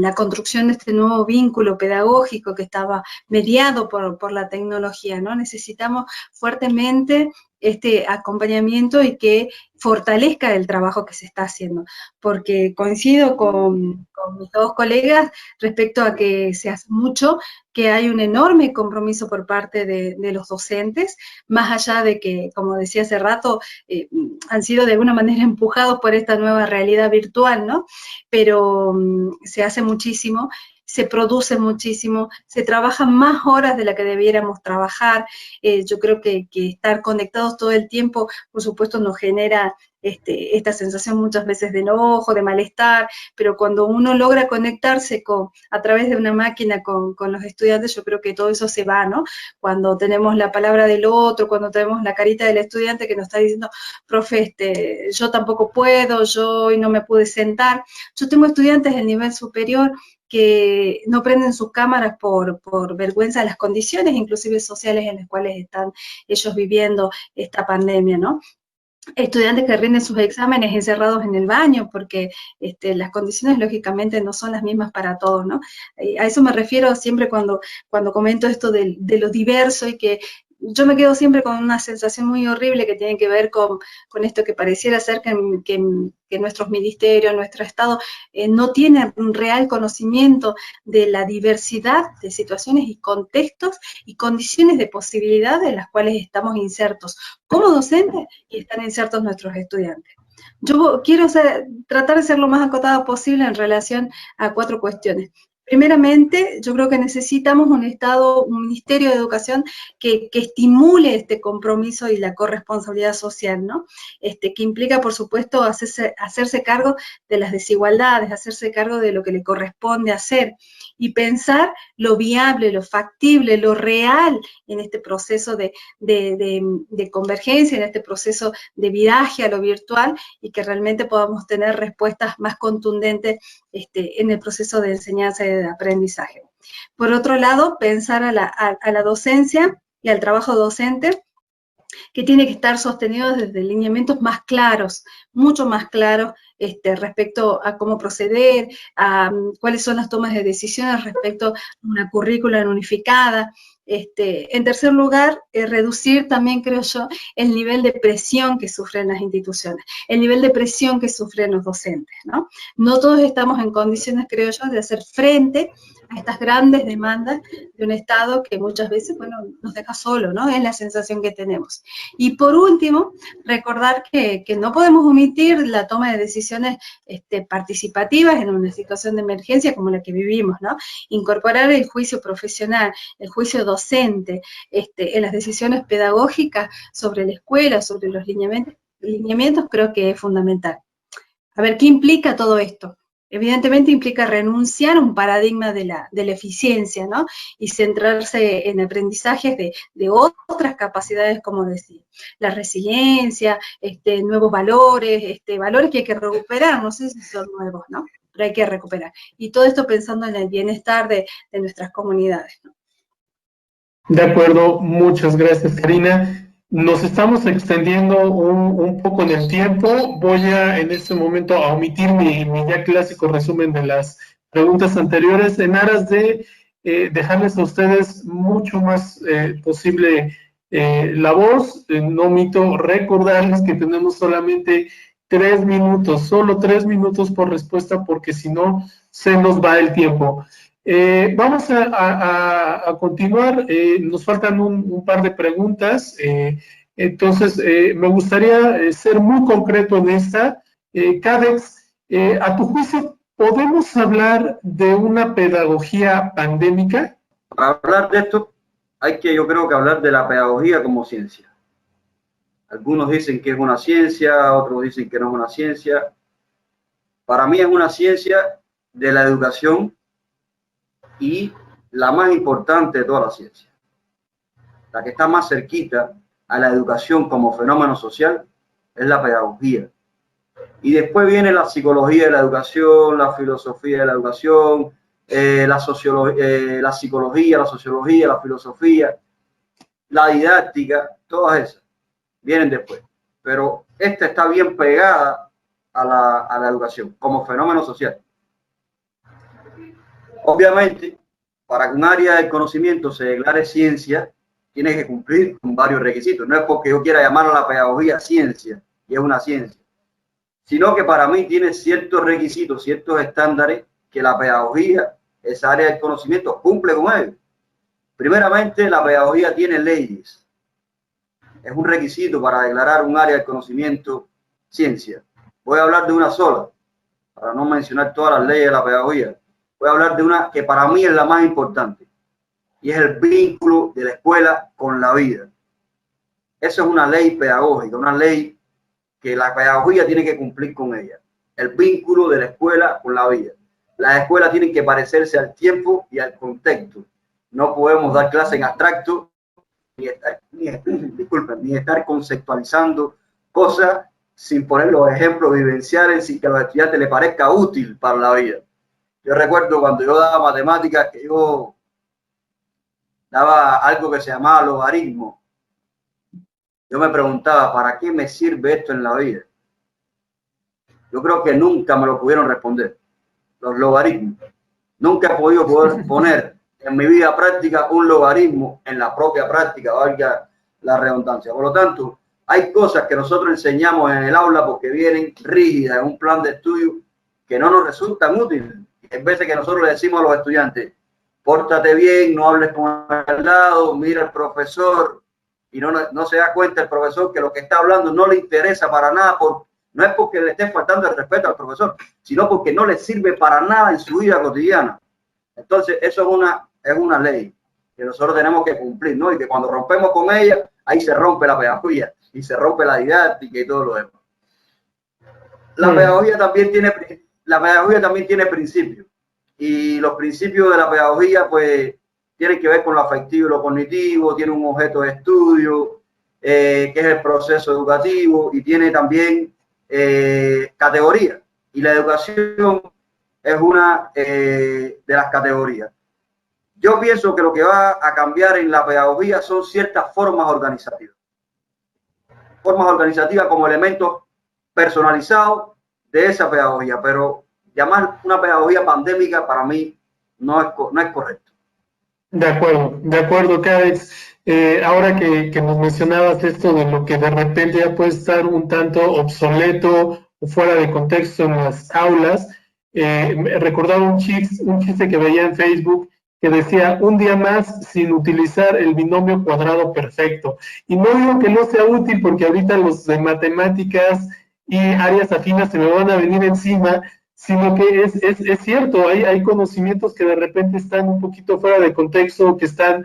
la construcción de este nuevo vínculo pedagógico que estaba mediado por la tecnología, ¿no? Necesitamos fuertemente este acompañamiento y que fortalezca el trabajo que se está haciendo, porque coincido con mis dos colegas respecto a que se hace mucho, que hay un enorme compromiso por parte de los docentes, más allá de que, como decía hace rato, han sido de alguna manera empujados por esta nueva realidad virtual, ¿no? Pero se hace muchísimo, se produce muchísimo, se trabajan más horas de las que debiéramos trabajar. Yo creo que estar conectados todo el tiempo, por supuesto, nos genera esta sensación muchas veces de enojo, de malestar, pero cuando uno logra conectarse a través de una máquina con los estudiantes, yo creo que todo eso se va, ¿no? Cuando tenemos la palabra del otro, cuando tenemos la carita del estudiante que nos está diciendo, profe, yo tampoco puedo, yo hoy no me pude sentar. Yo tengo estudiantes del nivel superior que no prenden sus cámaras por vergüenza de las condiciones, inclusive sociales, en las cuales están ellos viviendo esta pandemia, ¿no? Estudiantes que rinden sus exámenes encerrados en el baño, porque las condiciones lógicamente no son las mismas para todos, ¿no? A eso me refiero siempre cuando comento esto de lo diverso, y que yo me quedo siempre con una sensación muy horrible que tiene que ver con esto que pareciera ser que nuestros ministerios, nuestro Estado, no tienen un real conocimiento de la diversidad de situaciones y contextos y condiciones de posibilidad en las cuales estamos insertos como docentes y están insertos nuestros estudiantes. Yo quiero tratar de ser lo más acotada posible en relación a 4 cuestiones. Primeramente, yo creo que necesitamos un Estado, un Ministerio de Educación que estimule este compromiso y la corresponsabilidad social, ¿no? Que implica, por supuesto, hacerse cargo de las desigualdades, hacerse cargo de lo que le corresponde hacer y pensar lo viable, lo factible, lo real en este proceso de convergencia, en este proceso de viraje a lo virtual y que realmente podamos tener respuestas más contundentes en el proceso de enseñanza y de aprendizaje. Por otro lado, pensar a la docencia y al trabajo docente, que tiene que estar sostenido desde lineamientos más claros, mucho más claros respecto a cómo proceder, a cuáles son las tomas de decisiones respecto a una currícula unificada. En tercer lugar, reducir también, creo yo, el nivel de presión que sufren las instituciones, el nivel de presión que sufren los docentes, ¿no? No todos estamos en condiciones, creo yo, de hacer frente a estas grandes demandas de un Estado que muchas veces, bueno, nos deja solo, ¿no? Es la sensación que tenemos. Y por último, recordar que no podemos omitir la toma de decisiones participativas en una situación de emergencia como la que vivimos, ¿no? Incorporar el juicio profesional, el juicio docente, en las decisiones pedagógicas sobre la escuela, sobre los lineamientos, creo que es fundamental. A ver, ¿qué implica todo esto? Evidentemente implica renunciar a un paradigma de la eficiencia, ¿no? Y centrarse en aprendizajes de otras capacidades, como decir, la resiliencia, nuevos valores, valores que hay que recuperar, no sé si son nuevos, ¿no? Pero hay que recuperar. Y todo esto pensando en el bienestar de nuestras comunidades, ¿no? De acuerdo, muchas gracias, Karina. Nos estamos extendiendo un poco en el tiempo. Voy en este momento a omitir mi ya clásico resumen de las preguntas anteriores en aras de dejarles a ustedes mucho más posible la voz. No omito recordarles que tenemos solamente 3 minutos, solo 3 minutos por respuesta, porque si no, se nos va el tiempo. Vamos a continuar, nos faltan un par de preguntas, entonces me gustaría ser muy concreto en esta. Cadex, a tu juicio, ¿podemos hablar de una pedagogía pandémica? Para hablar de esto, yo creo que hablar de la pedagogía como ciencia. Algunos dicen que es una ciencia, otros dicen que no es una ciencia. Para mí es una ciencia de la educación y la más importante de toda la ciencia, la que está más cerquita a la educación como fenómeno social, es la pedagogía. Y después viene la psicología de la educación, la filosofía de la educación, la psicología, la sociología, la filosofía, la didáctica, todas esas vienen después. Pero esta está bien pegada a la educación como fenómeno social. Obviamente, para que un área del conocimiento se declare ciencia, tiene que cumplir con varios requisitos. No es porque yo quiera llamar a la pedagogía ciencia, y es una ciencia, sino que para mí tiene ciertos requisitos, ciertos estándares que la pedagogía, esa área del conocimiento, cumple con ellos. Primeramente, la pedagogía tiene leyes. Es un requisito para declarar un área del conocimiento ciencia. Voy a hablar de una sola, para no mencionar todas las leyes de la pedagogía. Voy a hablar de una que para mí es la más importante, y es el vínculo de la escuela con la vida. Eso es una ley pedagógica, una ley que la pedagogía tiene que cumplir con ella. El vínculo de la escuela con la vida. Las escuelas tienen que parecerse al tiempo y al contexto. No podemos dar clases en abstracto, ni estar conceptualizando cosas sin poner los ejemplos vivenciales, sin que a los estudiantes les parezca útil para la vida. Yo recuerdo cuando yo daba matemáticas, que yo daba algo que se llamaba logaritmo. Yo me preguntaba, ¿para qué me sirve esto en la vida? Yo creo que nunca me lo pudieron responder. Los logaritmos. Nunca he podido poner en mi vida práctica un logaritmo, en la propia práctica, valga la redundancia. Por lo tanto, hay cosas que nosotros enseñamos en el aula porque vienen rígidas en un plan de estudio que no nos resultan útiles. En vez de que nosotros le decimos a los estudiantes, pórtate bien, no hables con el lado, mira al profesor, y no se da cuenta el profesor que lo que está hablando no le interesa para nada, no es porque le esté faltando el respeto al profesor, sino porque no le sirve para nada en su vida cotidiana. Entonces, eso es una ley que nosotros tenemos que cumplir, ¿no? Y que cuando rompemos con ella, ahí se rompe la pedagogía y se rompe la didáctica y todo lo demás. La pedagogía también tiene principios, y los principios de la pedagogía pues tienen que ver con lo afectivo y lo cognitivo, tiene un objeto de estudio, que es el proceso educativo, y tiene también categorías, y la educación es una de las categorías. Yo pienso que lo que va a cambiar en la pedagogía son ciertas formas organizativas como elementos personalizados de esa pedagogía, pero llamar una pedagogía pandémica para mí no es correcto. De acuerdo, Cádiz. Ahora que nos mencionabas esto de lo que de repente ya puede estar un tanto obsoleto o fuera de contexto en las aulas, recordaba un chiste que veía en Facebook que decía un día más sin utilizar el binomio cuadrado perfecto. Y no digo que no sea útil porque ahorita los de matemáticas y áreas afinas se me van a venir encima, sino que es cierto, hay conocimientos que de repente están un poquito fuera de contexto, que están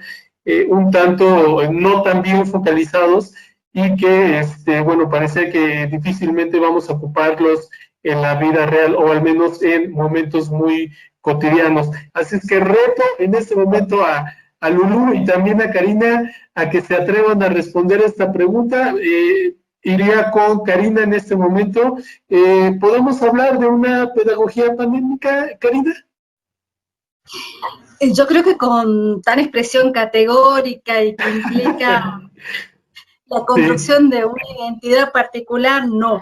un tanto no tan bien focalizados y que, bueno, parece que difícilmente vamos a ocuparlos en la vida real o al menos en momentos muy cotidianos. Así es que reto en este momento a Lulú y también a Karina a que se atrevan a responder esta pregunta. Iría con Karina en este momento. ¿Podemos hablar de una pedagogía pandémica, Karina? Yo creo que con tan expresión categórica y que implica la construcción de una identidad particular, no.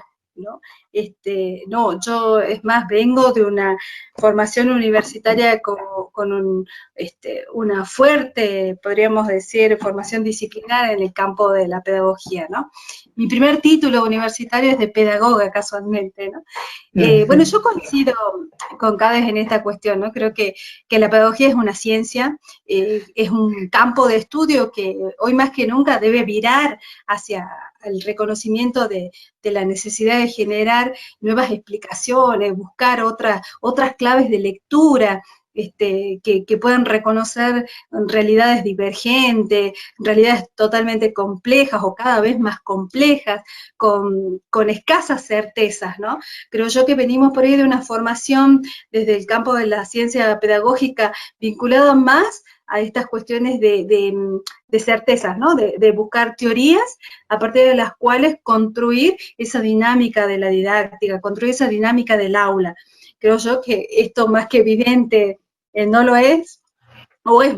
Yo es más vengo de una formación universitaria con una fuerte, podríamos decir, formación disciplinar en el campo de la pedagogía, ¿no? Mi primer título universitario es de pedagoga, casualmente, ¿no? Bueno, yo coincido con Cádiz en esta cuestión, ¿no? Creo que la pedagogía es una ciencia, es un campo de estudio que hoy más que nunca debe virar hacia el reconocimiento de la necesidad de generar nuevas explicaciones, buscar otras claves de lectura, que puedan reconocer realidades divergentes, realidades totalmente complejas o cada vez más complejas, con escasas certezas, ¿no? Creo yo que venimos por ahí de una formación desde el campo de la ciencia pedagógica vinculada más a estas cuestiones de certezas, ¿no? De buscar teorías a partir de las cuales construir esa dinámica de la didáctica, construir esa dinámica del aula. Creo yo que esto más que evidente no lo es, o es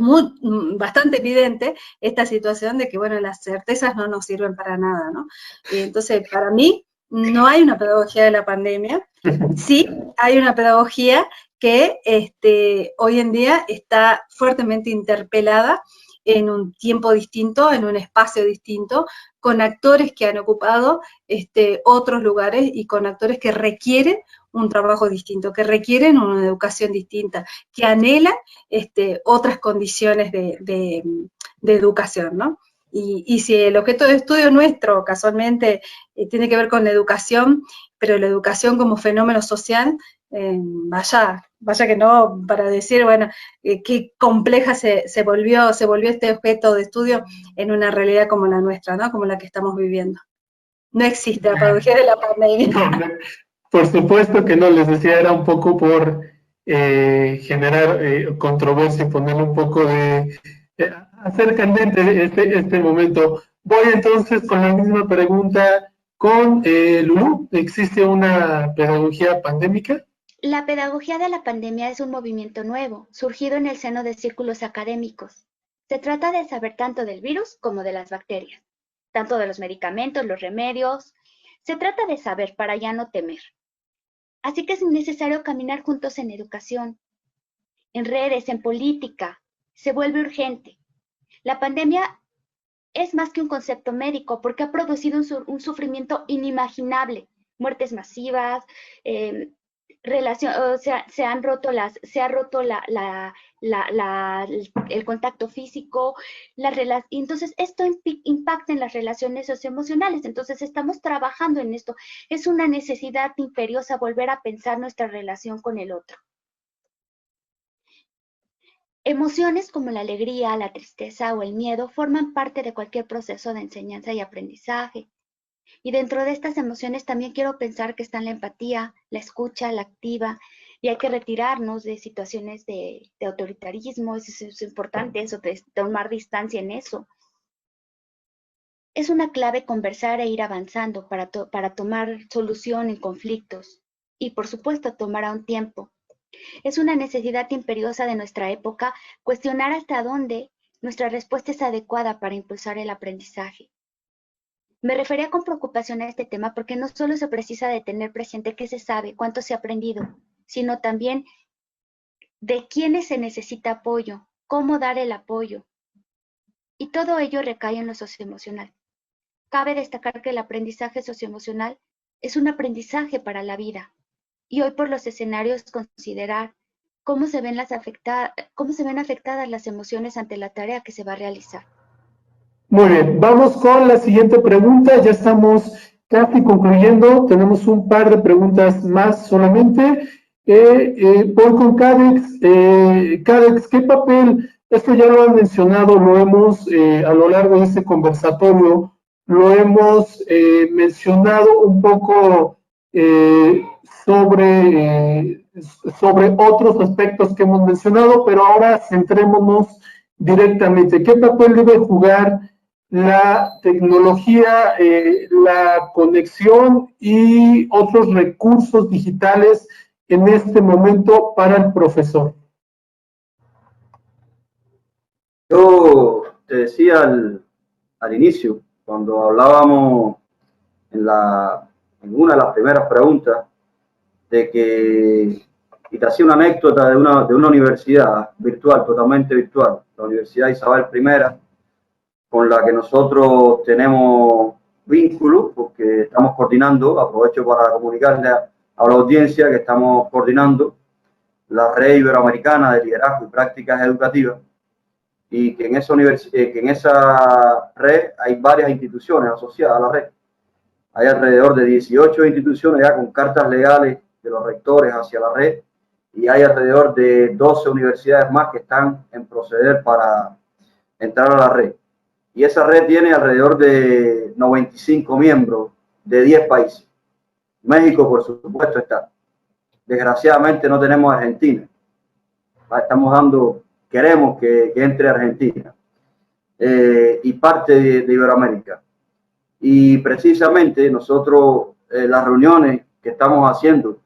bastante evidente esta situación de que, bueno, las certezas no nos sirven para nada, ¿no? Entonces, para mí, no hay una pedagogía de la pandemia, sí hay una pedagogía que hoy en día está fuertemente interpelada en un tiempo distinto, en un espacio distinto, con actores que han ocupado otros lugares y con actores que requieren un trabajo distinto, que requieren una educación distinta, que anhelan otras condiciones de educación, ¿no? Y si el objeto de estudio nuestro, casualmente, tiene que ver con la educación, pero la educación como fenómeno social, vaya que no, para decir, bueno, qué compleja se volvió este objeto de estudio en una realidad como la nuestra, ¿no? Como la que estamos viviendo. No existe la pedagogía de la pandemia. No, por supuesto que no, les decía, era un poco por generar controversia y ponerle un poco de hacer candente este momento. Voy entonces con la misma pregunta con Lulú. ¿Existe una pedagogía pandémica? La pedagogía de la pandemia es un movimiento nuevo, surgido en el seno de círculos académicos. Se trata de saber tanto del virus como de las bacterias, tanto de los medicamentos, los remedios. Se trata de saber para ya no temer. Así que es necesario caminar juntos en educación, en redes, en política. Se vuelve urgente. La pandemia es más que un concepto médico, porque ha producido un sufrimiento inimaginable, muertes masivas, se ha roto el contacto físico, y entonces esto impacta en las relaciones socioemocionales. Entonces estamos trabajando en esto. Es una necesidad imperiosa volver a pensar nuestra relación con el otro. Emociones como la alegría, la tristeza o el miedo forman parte de cualquier proceso de enseñanza y aprendizaje. Y dentro de estas emociones también quiero pensar que están la empatía, la escucha, la activa, y hay que retirarnos de situaciones de autoritarismo. Es importante eso, de tomar distancia en eso. Es una clave conversar e ir avanzando para tomar solución en conflictos y, por supuesto, tomar a un tiempo. Es una necesidad imperiosa de nuestra época cuestionar hasta dónde nuestra respuesta es adecuada para impulsar el aprendizaje. Me refería con preocupación a este tema porque no solo se precisa de tener presente qué se sabe, cuánto se ha aprendido, sino también de quiénes se necesita apoyo, cómo dar el apoyo. Y todo ello recae en lo socioemocional. Cabe destacar que el aprendizaje socioemocional es un aprendizaje para la vida. Y hoy por los escenarios considerar cómo se ven afectadas las emociones ante la tarea que se va a realizar. Muy bien, vamos con la siguiente pregunta. Ya estamos casi concluyendo. Tenemos un par de preguntas más solamente. Voy con Cadex. Cadex, ¿qué papel? Esto ya lo han mencionado, lo hemos a lo largo de este conversatorio, lo hemos mencionado un poco sobre otros aspectos que hemos mencionado, pero ahora centrémonos directamente. ¿Qué papel debe jugar la tecnología, la conexión y otros recursos digitales en este momento para el profesor? Yo te decía al inicio, cuando hablábamos en una de las primeras preguntas, de que, y te hacía una anécdota de una universidad virtual, totalmente virtual, la Universidad Isabel I, con la que nosotros tenemos vínculos, porque estamos coordinando, aprovecho para comunicarle a la audiencia que estamos coordinando la Red Iberoamericana de Liderazgo y Prácticas Educativas, y que en esa red hay varias instituciones asociadas a la red. Hay alrededor de 18 instituciones ya con cartas legales de los rectores hacia la red, y hay alrededor de 12 universidades más que están en proceder para entrar a la red. Y esa red tiene alrededor de 95 miembros de 10 países. México, por supuesto, está. Desgraciadamente no tenemos Argentina. Queremos que entre Argentina. Y parte de Iberoamérica. Y precisamente nosotros las reuniones que estamos haciendo,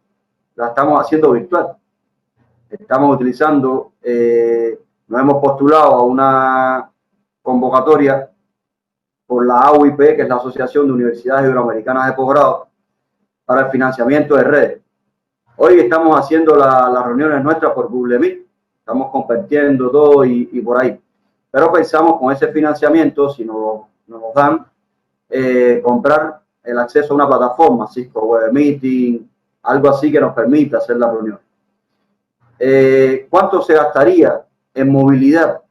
las estamos haciendo virtual. Estamos utilizando, nos hemos postulado a una convocatoria por la AUIP, que es la Asociación de Universidades Iberoamericanas de Posgrado, para el financiamiento de redes. Hoy estamos haciendo las reuniones nuestras por Google Meet, estamos compartiendo todo y por ahí. Pero pensamos con ese financiamiento, si nos dan, comprar el acceso a una plataforma, Cisco Web Meeting, algo así que nos permita hacer la reunión. ¿Cuánto se gastaría en movilidad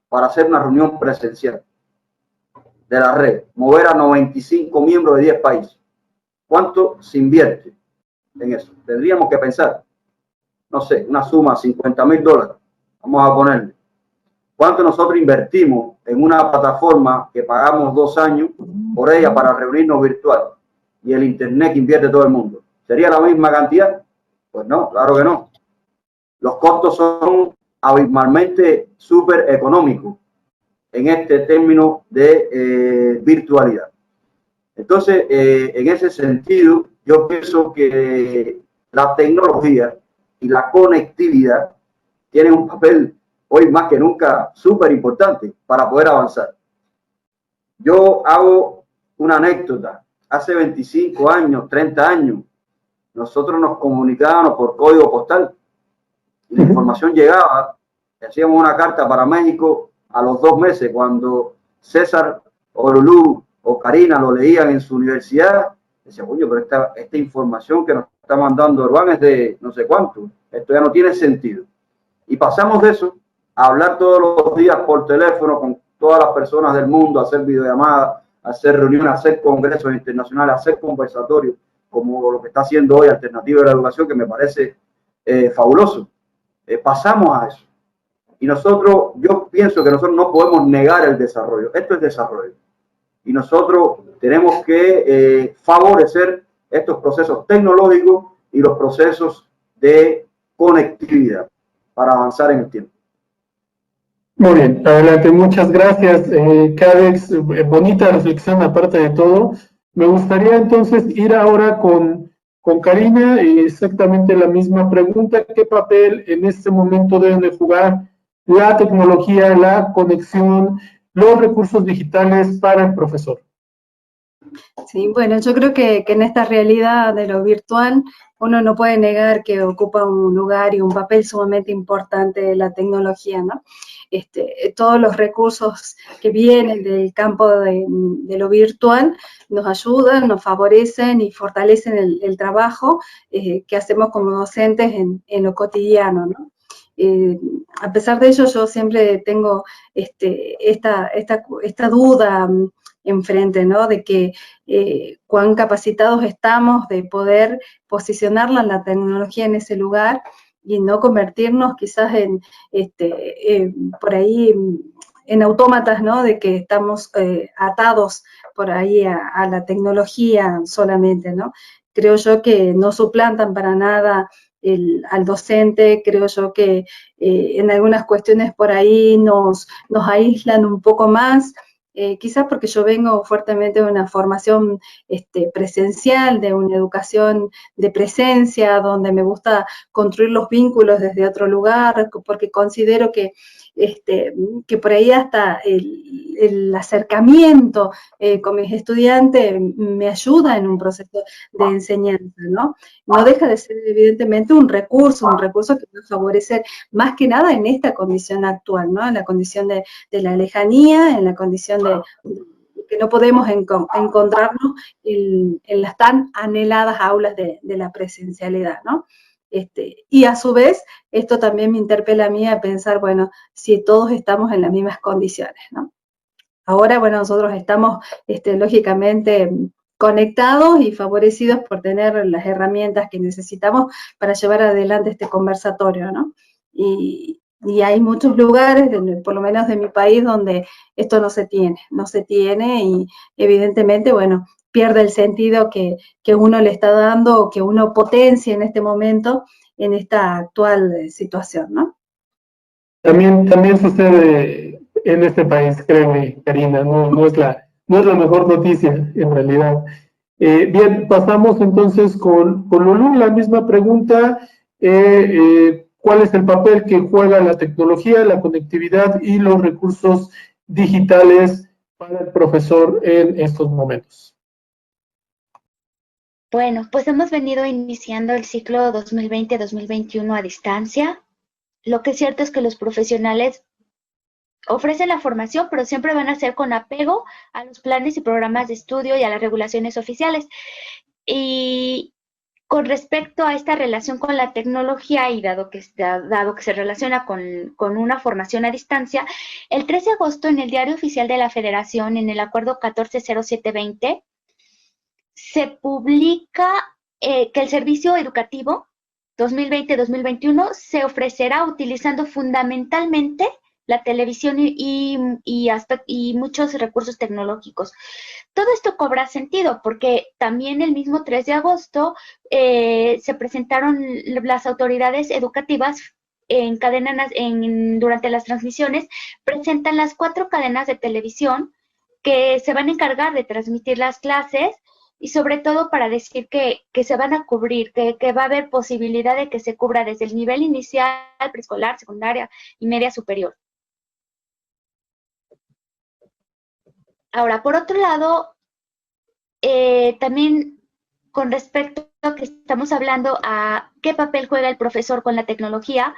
para hacer una reunión presencial de la red? Mover a 95 miembros de 10 países. ¿Cuánto se invierte en eso? Tendríamos que pensar, no sé, una suma, $50,000, vamos a ponerle. ¿Cuánto nosotros invertimos en una plataforma que pagamos 2 años por ella para reunirnos virtual, y el internet que invierte todo el mundo? ¿Sería la misma cantidad? Pues no, claro que no. Los costos son abismalmente súper económicos en este término de virtualidad. Entonces, en ese sentido, yo pienso que la tecnología y la conectividad tienen un papel hoy más que nunca súper importante para poder avanzar. Yo hago una anécdota. Hace 25 años, 30 años, nosotros nos comunicábamos por código postal y la información llegaba. Hacíamos una carta para México a los 2 meses, cuando César o Lulú o Karina lo leían en su universidad, decía, oye, pero esta información que nos está mandando Orbán es de no sé cuánto, esto ya no tiene sentido. Y pasamos de eso a hablar todos los días por teléfono con todas las personas del mundo, a hacer videollamadas, a hacer reuniones, a hacer congresos internacionales, a hacer conversatorios, como lo que está haciendo hoy Alternativa de la Educación, que me parece fabuloso. Pasamos a eso. Y nosotros, yo pienso que nosotros no podemos negar el desarrollo. Esto es desarrollo. Y nosotros tenemos que favorecer estos procesos tecnológicos y los procesos de conectividad para avanzar en el tiempo. Muy bien, adelante, muchas gracias, Cadex, bonita reflexión aparte de todo. Me gustaría entonces ir ahora con Karina, exactamente la misma pregunta, ¿qué papel en este momento deben de jugar la tecnología, la conexión, los recursos digitales para el profesor? Sí, bueno, yo creo que en esta realidad de lo virtual uno no puede negar que ocupa un lugar y un papel sumamente importante la tecnología, ¿no? Todos los recursos que vienen del campo de lo virtual nos ayudan, nos favorecen y fortalecen el trabajo que hacemos como docentes en lo cotidiano, ¿no? A pesar de ello, yo siempre tengo esta duda enfrente, ¿no? De que cuán capacitados estamos de poder posicionarla en la tecnología en ese lugar y no convertirnos quizás en, por ahí, en autómatas, ¿no? De que estamos atados por ahí a la tecnología solamente, ¿no? Creo yo que no suplantan para nada al docente, creo yo que en algunas cuestiones por ahí nos aíslan un poco más, quizás porque yo vengo fuertemente de una formación presencial, de una educación de presencia, donde me gusta construir los vínculos desde otro lugar, porque considero que por ahí hasta el acercamiento con mis estudiantes me ayuda en un proceso de enseñanza, ¿no? No deja de ser evidentemente un recurso que va a favorecer más que nada en esta condición actual, ¿no? En la condición de la lejanía, en la condición de que no podemos encontrarnos en las tan anheladas aulas de la presencialidad, ¿no? Y a su vez, esto también me interpela a mí a pensar, bueno, si todos estamos en las mismas condiciones, ¿no? Ahora, bueno, nosotros estamos, lógicamente, conectados y favorecidos por tener las herramientas que necesitamos para llevar adelante este conversatorio, ¿no? Y hay muchos lugares, por lo menos de mi país, donde esto no se tiene y evidentemente, bueno, pierde el sentido que uno le está dando o que uno potencia en este momento en esta actual situación, ¿no? También sucede en este país, créeme, Karina, no es la mejor noticia en realidad. Bien, pasamos entonces con Lulú, la misma pregunta. ¿Cuál es el papel que juega la tecnología, la conectividad y los recursos digitales para el profesor en estos momentos? Bueno, pues hemos venido iniciando el ciclo 2020-2021 a distancia. Lo que es cierto es que los profesionales ofrecen la formación, pero siempre van a ser con apego a los planes y programas de estudio y a las regulaciones oficiales. Y con respecto a esta relación con la tecnología y dado que se relaciona con una formación a distancia, el 3 de agosto en el Diario Oficial de la Federación, en el Acuerdo 140720, se publica que el servicio educativo 2020-2021 se ofrecerá utilizando fundamentalmente la televisión y muchos recursos tecnológicos. Todo esto cobra sentido porque también el mismo 3 de agosto se presentaron las autoridades educativas durante las transmisiones, presentan las 4 cadenas de televisión que se van a encargar de transmitir las clases y sobre todo para decir que se van a cubrir, que va a haber posibilidad de que se cubra desde el nivel inicial, preescolar, secundaria y media superior. Ahora, por otro lado, también con respecto a que estamos hablando a qué papel juega el profesor con la tecnología,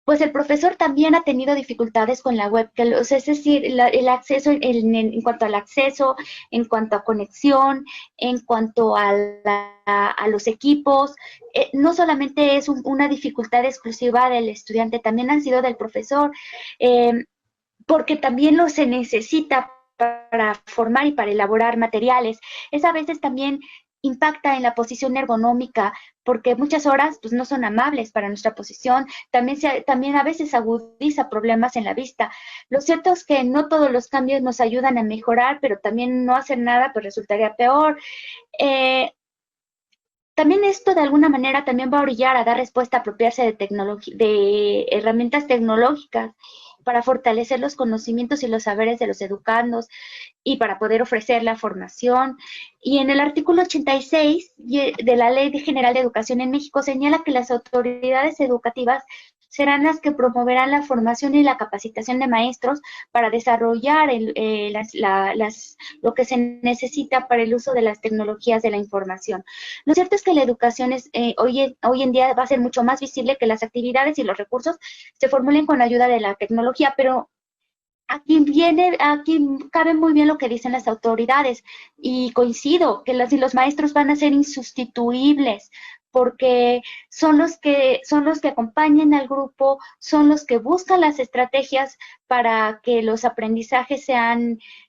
pues el profesor también ha tenido dificultades con la web, es decir, el acceso, en cuanto al acceso, en cuanto a conexión, en cuanto a los equipos, no solamente es una dificultad exclusiva del estudiante, también han sido del profesor, porque también lo se necesita para formar y para elaborar materiales. Es a veces también impacta en la posición ergonómica, porque muchas horas pues no son amables para nuestra posición, también a veces agudiza problemas en la vista. Lo cierto es que no todos los cambios nos ayudan a mejorar, pero también no hacer nada pues resultaría peor. También esto de alguna manera también va a orillar a dar respuesta a apropiarse de herramientas tecnológicas para fortalecer los conocimientos y los saberes de los educandos y para poder ofrecer la formación. Y en el artículo 86 de la Ley General de Educación en México señala que las autoridades educativas serán las que promoverán la formación y la capacitación de maestros para desarrollar lo que se necesita para el uso de las tecnologías de la información. Lo cierto es que la educación hoy en día va a ser mucho más visible que las actividades y los recursos se formulen con ayuda de la tecnología, pero aquí cabe muy bien lo que dicen las autoridades y coincido que los maestros van a ser insustituibles porque son los que acompañan al grupo, son los que buscan las estrategias para que los aprendizajes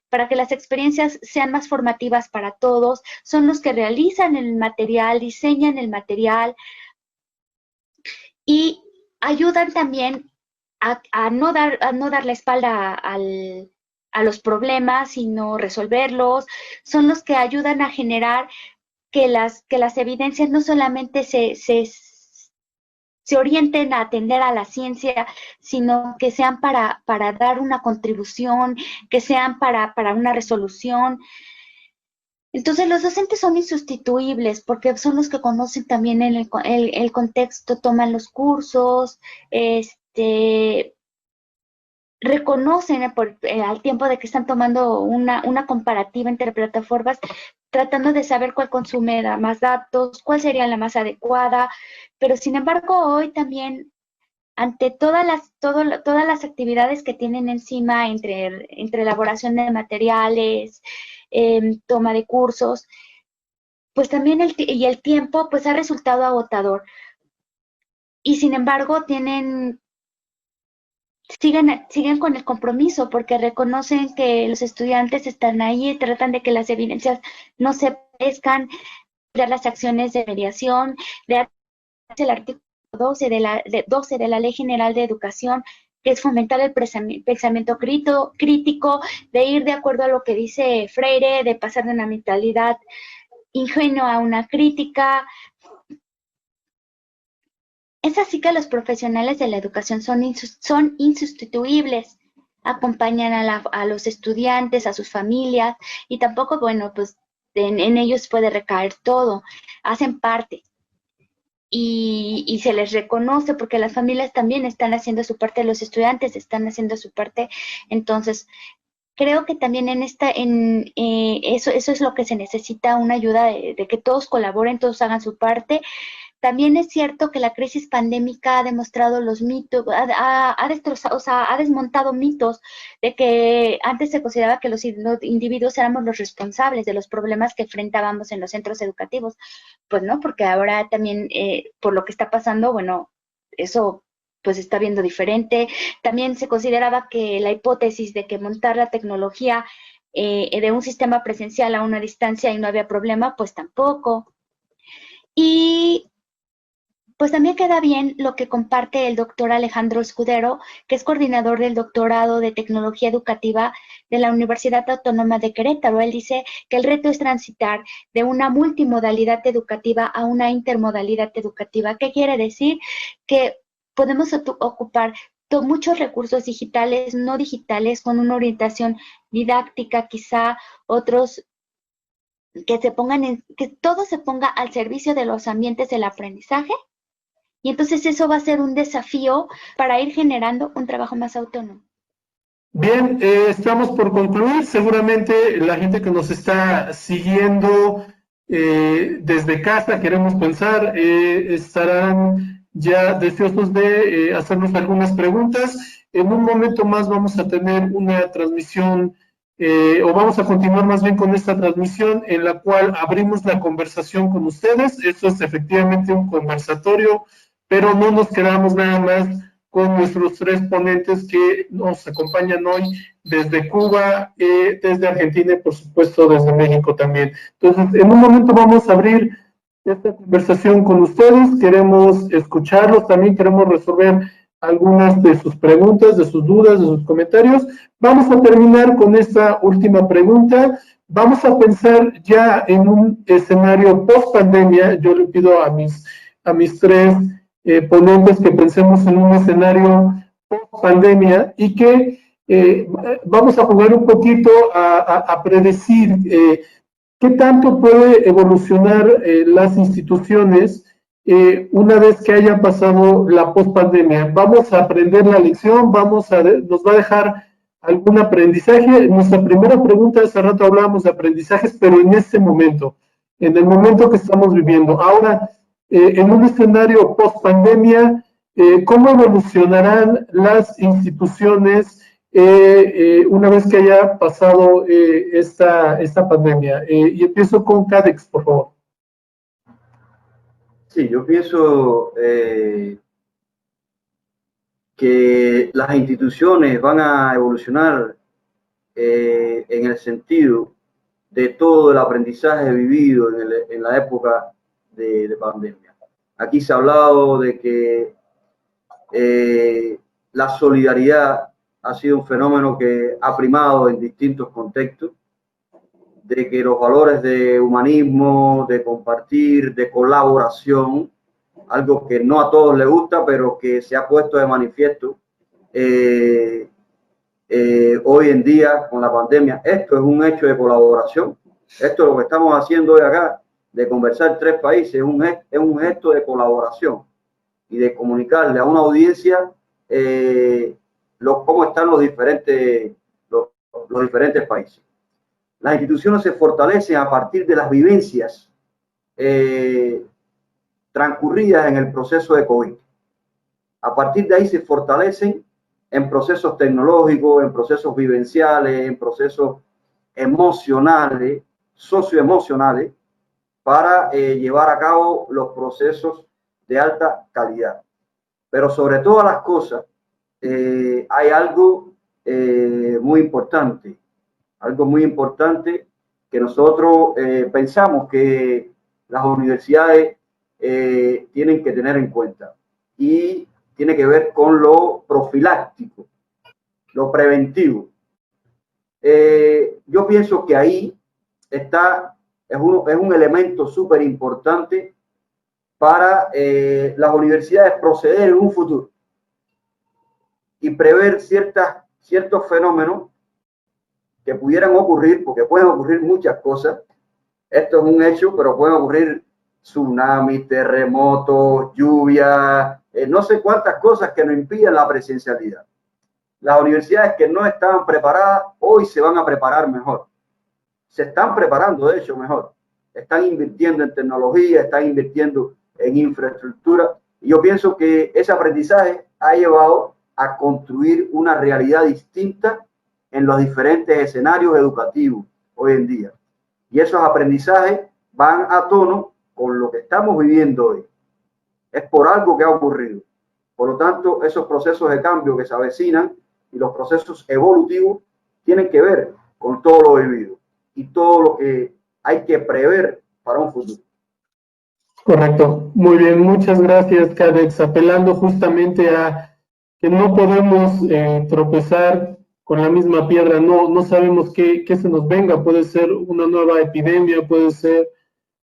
para que las experiencias sean más formativas para todos, son los que realizan el material, diseñan el material y ayudan también a no dar la espalda a los problemas, sino resolverlos, son los que ayudan a generar que las evidencias no solamente se orienten a atender a la ciencia, sino que sean para dar una contribución, que sean para una resolución. Entonces los docentes son insustituibles porque son los que conocen también el contexto, toman los cursos, reconocen al tiempo de que están tomando una comparativa entre plataformas, tratando de saber cuál consume más datos, cuál sería la más adecuada, pero sin embargo hoy también, ante todas las actividades que tienen encima entre elaboración de materiales, toma de cursos, pues también el tiempo pues ha resultado agotador. Y sin embargo siguen con el compromiso porque reconocen que los estudiantes están ahí y tratan de que las evidencias no se parezcan, de las acciones de mediación, de el artículo 12 de la Ley General de Educación, que es fomentar el pensamiento crítico, de ir de acuerdo a lo que dice Freire, de pasar de una mentalidad ingenua a una crítica. Es así que los profesionales de la educación son insustituibles, acompañan a los estudiantes, a sus familias, y tampoco, bueno, pues en ellos puede recaer todo, hacen parte. Y se les reconoce porque las familias también están haciendo su parte, los estudiantes están haciendo su parte. Entonces, creo que también eso es lo que se necesita, una ayuda de que todos colaboren, todos hagan su parte. También es cierto que la crisis pandémica ha demostrado los mitos, ha destrozado, o sea, ha desmontado mitos de que antes se consideraba que los individuos éramos los responsables de los problemas que enfrentábamos en los centros educativos. Pues no, porque ahora también, por lo que está pasando, bueno, eso pues está viendo diferente. También se consideraba que la hipótesis de que montar la tecnología de un sistema presencial a una distancia y no había problema, pues tampoco. Y pues también queda bien lo que comparte el doctor Alejandro Escudero, que es coordinador del doctorado de Tecnología Educativa de la Universidad Autónoma de Querétaro. Él dice que el reto es transitar de una multimodalidad educativa a una intermodalidad educativa. ¿Qué quiere decir? Que podemos ocupar muchos recursos digitales, no digitales, con una orientación didáctica, quizá otros que todo se ponga al servicio de los ambientes del aprendizaje. Y entonces eso va a ser un desafío para ir generando un trabajo más autónomo. Bien, estamos por concluir. Seguramente la gente que nos está siguiendo desde casa, queremos pensar, estarán ya deseosos de hacernos algunas preguntas. En un momento más vamos a tener una transmisión, o vamos a continuar más bien con esta transmisión en la cual abrimos la conversación con ustedes. Esto es efectivamente un conversatorio, pero no nos quedamos nada más con nuestros tres ponentes que nos acompañan hoy desde Cuba, desde Argentina y por supuesto desde México también. Entonces, en un momento vamos a abrir esta conversación con ustedes, queremos escucharlos, también queremos resolver algunas de sus preguntas, de sus dudas, de sus comentarios. Vamos a terminar con esta última pregunta. Vamos a pensar ya en un escenario post pandemia. Yo le pido a mis tres ponentes que pensemos en un escenario post pandemia y que vamos a jugar un poquito a predecir qué tanto puede evolucionar las instituciones una vez que haya pasado la post-pandemia. Vamos a aprender la lección, nos va a dejar algún aprendizaje. Nuestra primera pregunta, hace rato hablábamos de aprendizajes, pero en este momento, en el momento que estamos viviendo. Ahora, en un escenario post-pandemia, ¿cómo evolucionarán las instituciones una vez que haya pasado esta pandemia? Y empiezo con Cadex, por favor. Sí, yo pienso que las instituciones van a evolucionar en el sentido de todo el aprendizaje vivido en la época de pandemia. Aquí se ha hablado de que la solidaridad ha sido un fenómeno que ha primado en distintos contextos, de que los valores de humanismo, de compartir, de colaboración, algo que no a todos les gusta, pero que se ha puesto de manifiesto hoy en día con la pandemia. Esto es un hecho de colaboración. Esto es lo que estamos haciendo hoy acá, de conversar tres países, es un gesto de colaboración y de comunicarle a una audiencia cómo están los diferentes países. Las instituciones se fortalecen a partir de las vivencias transcurridas en el proceso de COVID. A partir de ahí se fortalecen en procesos tecnológicos, en procesos vivenciales, en procesos emocionales, socioemocionales, para llevar a cabo los procesos de alta calidad. Pero sobre todas las cosas, hay algo muy importante que nosotros pensamos que las universidades tienen que tener en cuenta, y tiene que ver con lo profiláctico, lo preventivo. Yo pienso que ahí es un elemento súper importante para las universidades proceder en un futuro y prever ciertos fenómenos que pudieran ocurrir, porque pueden ocurrir muchas cosas. Esto es un hecho, pero pueden ocurrir tsunamis, terremotos, lluvia, no sé cuántas cosas que nos impiden la presencialidad. Las universidades que no estaban preparadas hoy se van a preparar mejor. Se están preparando, de hecho, mejor. Están invirtiendo en tecnología, están invirtiendo en infraestructura. Y yo pienso que ese aprendizaje ha llevado a construir una realidad distinta en los diferentes escenarios educativos hoy en día. Y esos aprendizajes van a tono con lo que estamos viviendo hoy. Es por algo que ha ocurrido. Por lo tanto, esos procesos de cambio que se avecinan y los procesos evolutivos tienen que ver con todo lo vivido y todo lo que hay que prever para un futuro. Correcto. Muy bien, muchas gracias, Cadex. Apelando justamente a que no podemos tropezar con la misma piedra, no sabemos qué se nos venga. Puede ser una nueva epidemia, puede ser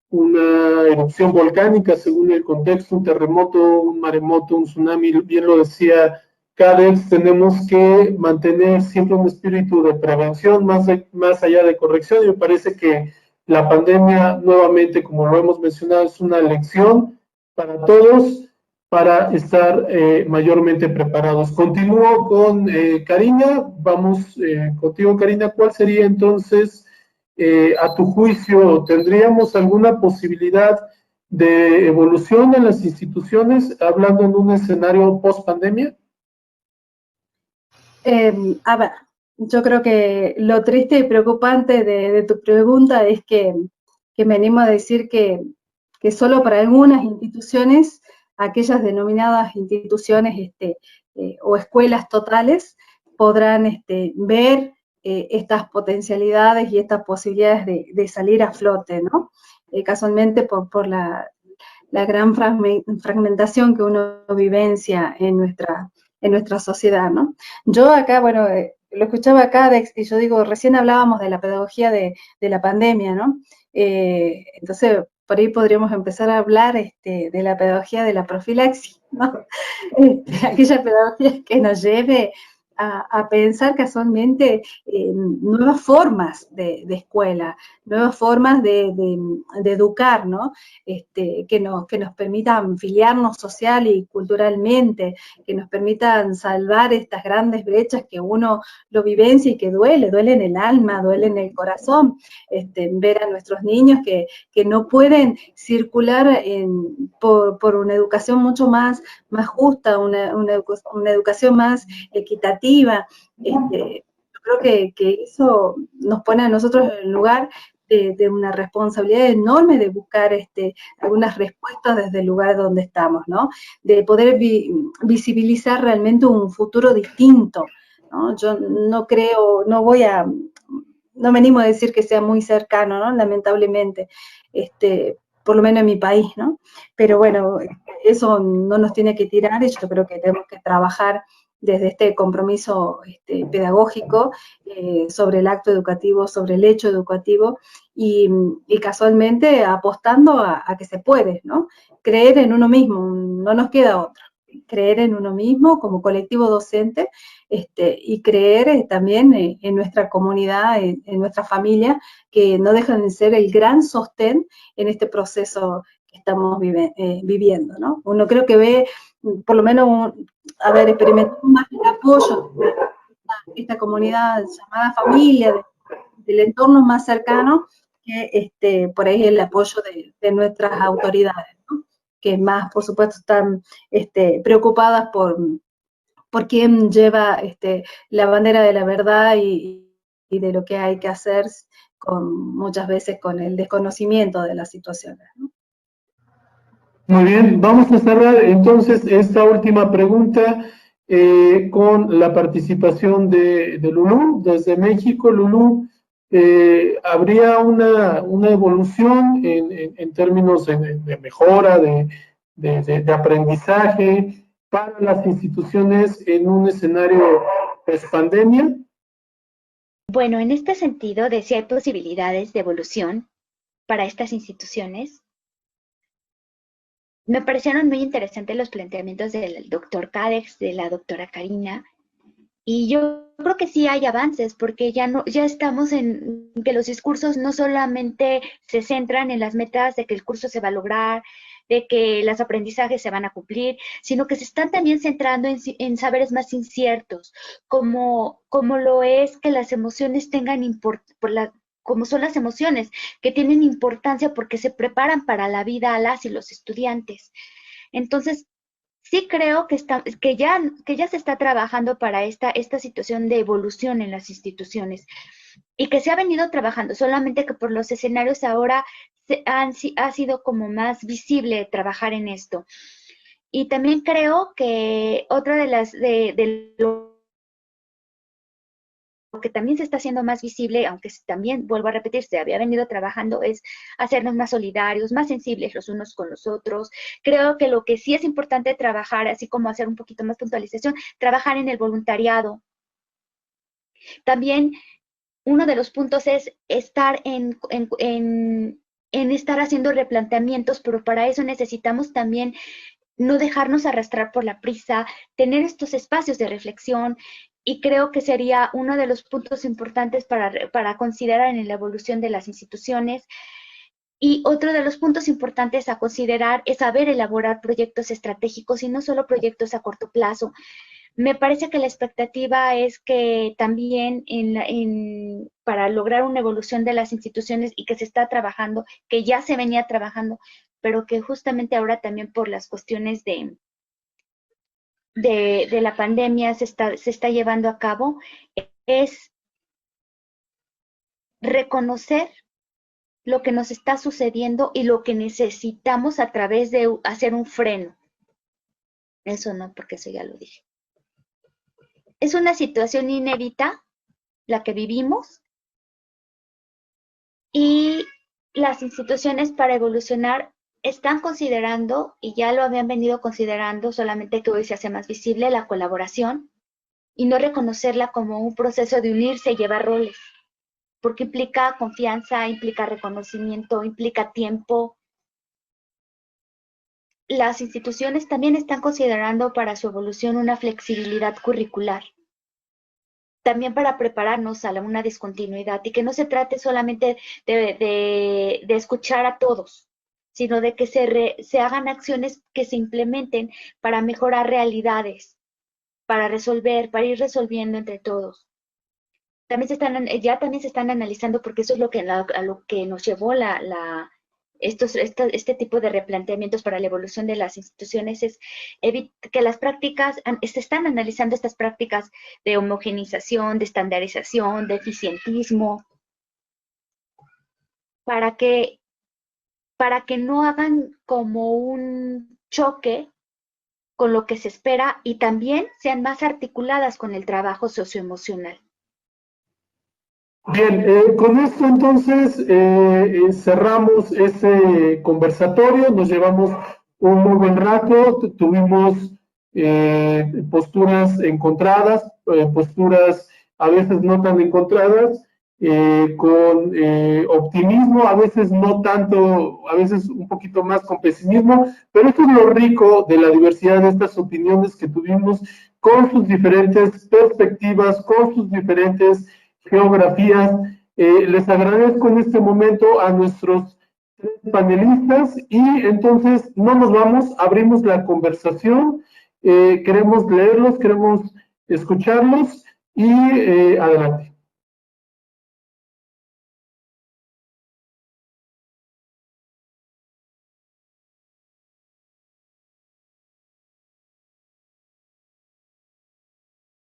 una erupción volcánica según el contexto, un terremoto, un maremoto, un tsunami. Bien lo decía Cadex, tenemos que mantener siempre un espíritu de prevención más allá de corrección, y me parece que la pandemia, nuevamente, como lo hemos mencionado, es una lección para todos para estar mayormente preparados. Continúo con Karina. Vamos contigo, Karina. ¿Cuál sería entonces, a tu juicio, tendríamos alguna posibilidad de evolución en las instituciones, hablando en un escenario post-pandemia? A ver, yo creo que lo triste y preocupante de tu pregunta es que me animo a decir que solo para algunas instituciones, aquellas denominadas instituciones o escuelas totales, podrán ver estas potencialidades y estas posibilidades de salir a flote, ¿no? Casualmente por la gran fragmentación que uno vivencia en nuestra sociedad, ¿no? Yo acá, bueno, lo escuchaba acá, y yo digo, recién hablábamos de la pedagogía de la pandemia, ¿no? Entonces, por ahí podríamos empezar a hablar de la pedagogía de la profilaxis, ¿no? Aquella pedagogía que nos lleve a pensar casualmente nuevas formas de escuela, nuevas formas de educar, ¿no? Que nos permitan filiarnos social y culturalmente, que nos permitan salvar estas grandes brechas que uno lo vivencia y que duele en el alma, duele en el corazón, ver a nuestros niños que no pueden circular por una educación mucho más justa, una educación más equitativa. Yo creo que eso nos pone a nosotros en el lugar de una responsabilidad enorme de buscar algunas respuestas desde el lugar donde estamos, ¿no? De poder visibilizar realmente un futuro distinto, ¿no? Yo no creo, no me animo a decir que sea muy cercano, ¿no? Lamentablemente, por lo menos en mi país, ¿no? Pero bueno, eso no nos tiene que tirar y yo creo que tenemos que trabajar desde este compromiso pedagógico sobre el acto educativo, sobre el hecho educativo y casualmente apostando a que se puede, ¿no? Creer en uno mismo, no nos queda otra. Creer en uno mismo como colectivo docente y creer también en nuestra comunidad, en nuestra familia, que no dejan de ser el gran sostén en este proceso que estamos viviendo, ¿no? Uno creo que ve, por lo menos, experimentamos más el apoyo de esta comunidad llamada familia, del entorno más cercano, que por ahí el apoyo de nuestras autoridades, ¿no? Que más, por supuesto, están preocupadas por quién lleva la bandera de la verdad y de lo que hay que hacer muchas veces con el desconocimiento de las situaciones, ¿no? Muy bien, vamos a cerrar entonces esta última pregunta con la participación de Lulú desde México. Lulú, ¿habría una evolución en términos de mejora, de aprendizaje para las instituciones en un escenario post-pandemia? Bueno, en este sentido, de si hay posibilidades de evolución para estas instituciones, me parecieron muy interesantes los planteamientos del doctor Cadex, de la doctora Karina, y yo creo que sí hay avances, porque ya estamos en que los discursos no solamente se centran en las metas de que el curso se va a lograr, de que los aprendizajes se van a cumplir, sino que se están también centrando en saberes más inciertos, como lo es que las emociones tengan como son las emociones, que tienen importancia porque se preparan para la vida a las y los estudiantes. Entonces, sí creo que ya se está trabajando para esta situación de evolución en las instituciones y que se ha venido trabajando, solamente que por los escenarios ahora ha sido como más visible trabajar en esto. Y también creo que otra de lo que también se está haciendo más visible, aunque también, vuelvo a repetir, se había venido trabajando, es hacernos más solidarios, más sensibles los unos con los otros. Creo que lo que sí es importante trabajar, así como hacer un poquito más puntualización, trabajar en el voluntariado. También uno de los puntos es estar en estar haciendo replanteamientos, pero para eso necesitamos también no dejarnos arrastrar por la prisa, tener estos espacios de reflexión, y creo que sería uno de los puntos importantes para considerar en la evolución de las instituciones. Y otro de los puntos importantes a considerar es saber elaborar proyectos estratégicos y no solo proyectos a corto plazo. Me parece que la expectativa es que también para lograr una evolución de las instituciones y que se está trabajando, que ya se venía trabajando, pero que justamente ahora también por las cuestiones de la pandemia se está llevando a cabo, es reconocer lo que nos está sucediendo y lo que necesitamos a través de hacer un freno. Eso no, porque eso ya lo dije. Es una situación inédita la que vivimos y las instituciones para evolucionar están considerando, y ya lo habían venido considerando, solamente que hoy se hace más visible, la colaboración y no reconocerla como un proceso de unirse y llevar roles, porque implica confianza, implica reconocimiento, implica tiempo. Las instituciones también están considerando para su evolución una flexibilidad curricular, también para prepararnos a una discontinuidad y que no se trate solamente de escuchar a todos, sino de que se hagan acciones que se implementen para mejorar realidades, para resolver, para ir resolviendo entre todos. También se están analizando, porque eso es a lo que nos llevó este tipo de replanteamientos para la evolución de las instituciones, es que las prácticas, se están analizando estas prácticas de homogenización, de estandarización, de eficientismo, para que no hagan como un choque con lo que se espera y también sean más articuladas con el trabajo socioemocional. Bien, con esto entonces cerramos ese conversatorio, nos llevamos un muy buen rato, tuvimos posturas encontradas, posturas a veces no tan encontradas, con optimismo, a veces no tanto, a veces un poquito más con pesimismo, pero esto es lo rico de la diversidad de estas opiniones que tuvimos, con sus diferentes perspectivas, con sus diferentes geografías. Les agradezco en este momento a nuestros tres panelistas y entonces no nos vamos, abrimos la conversación, queremos leerlos, queremos escucharlos y adelante.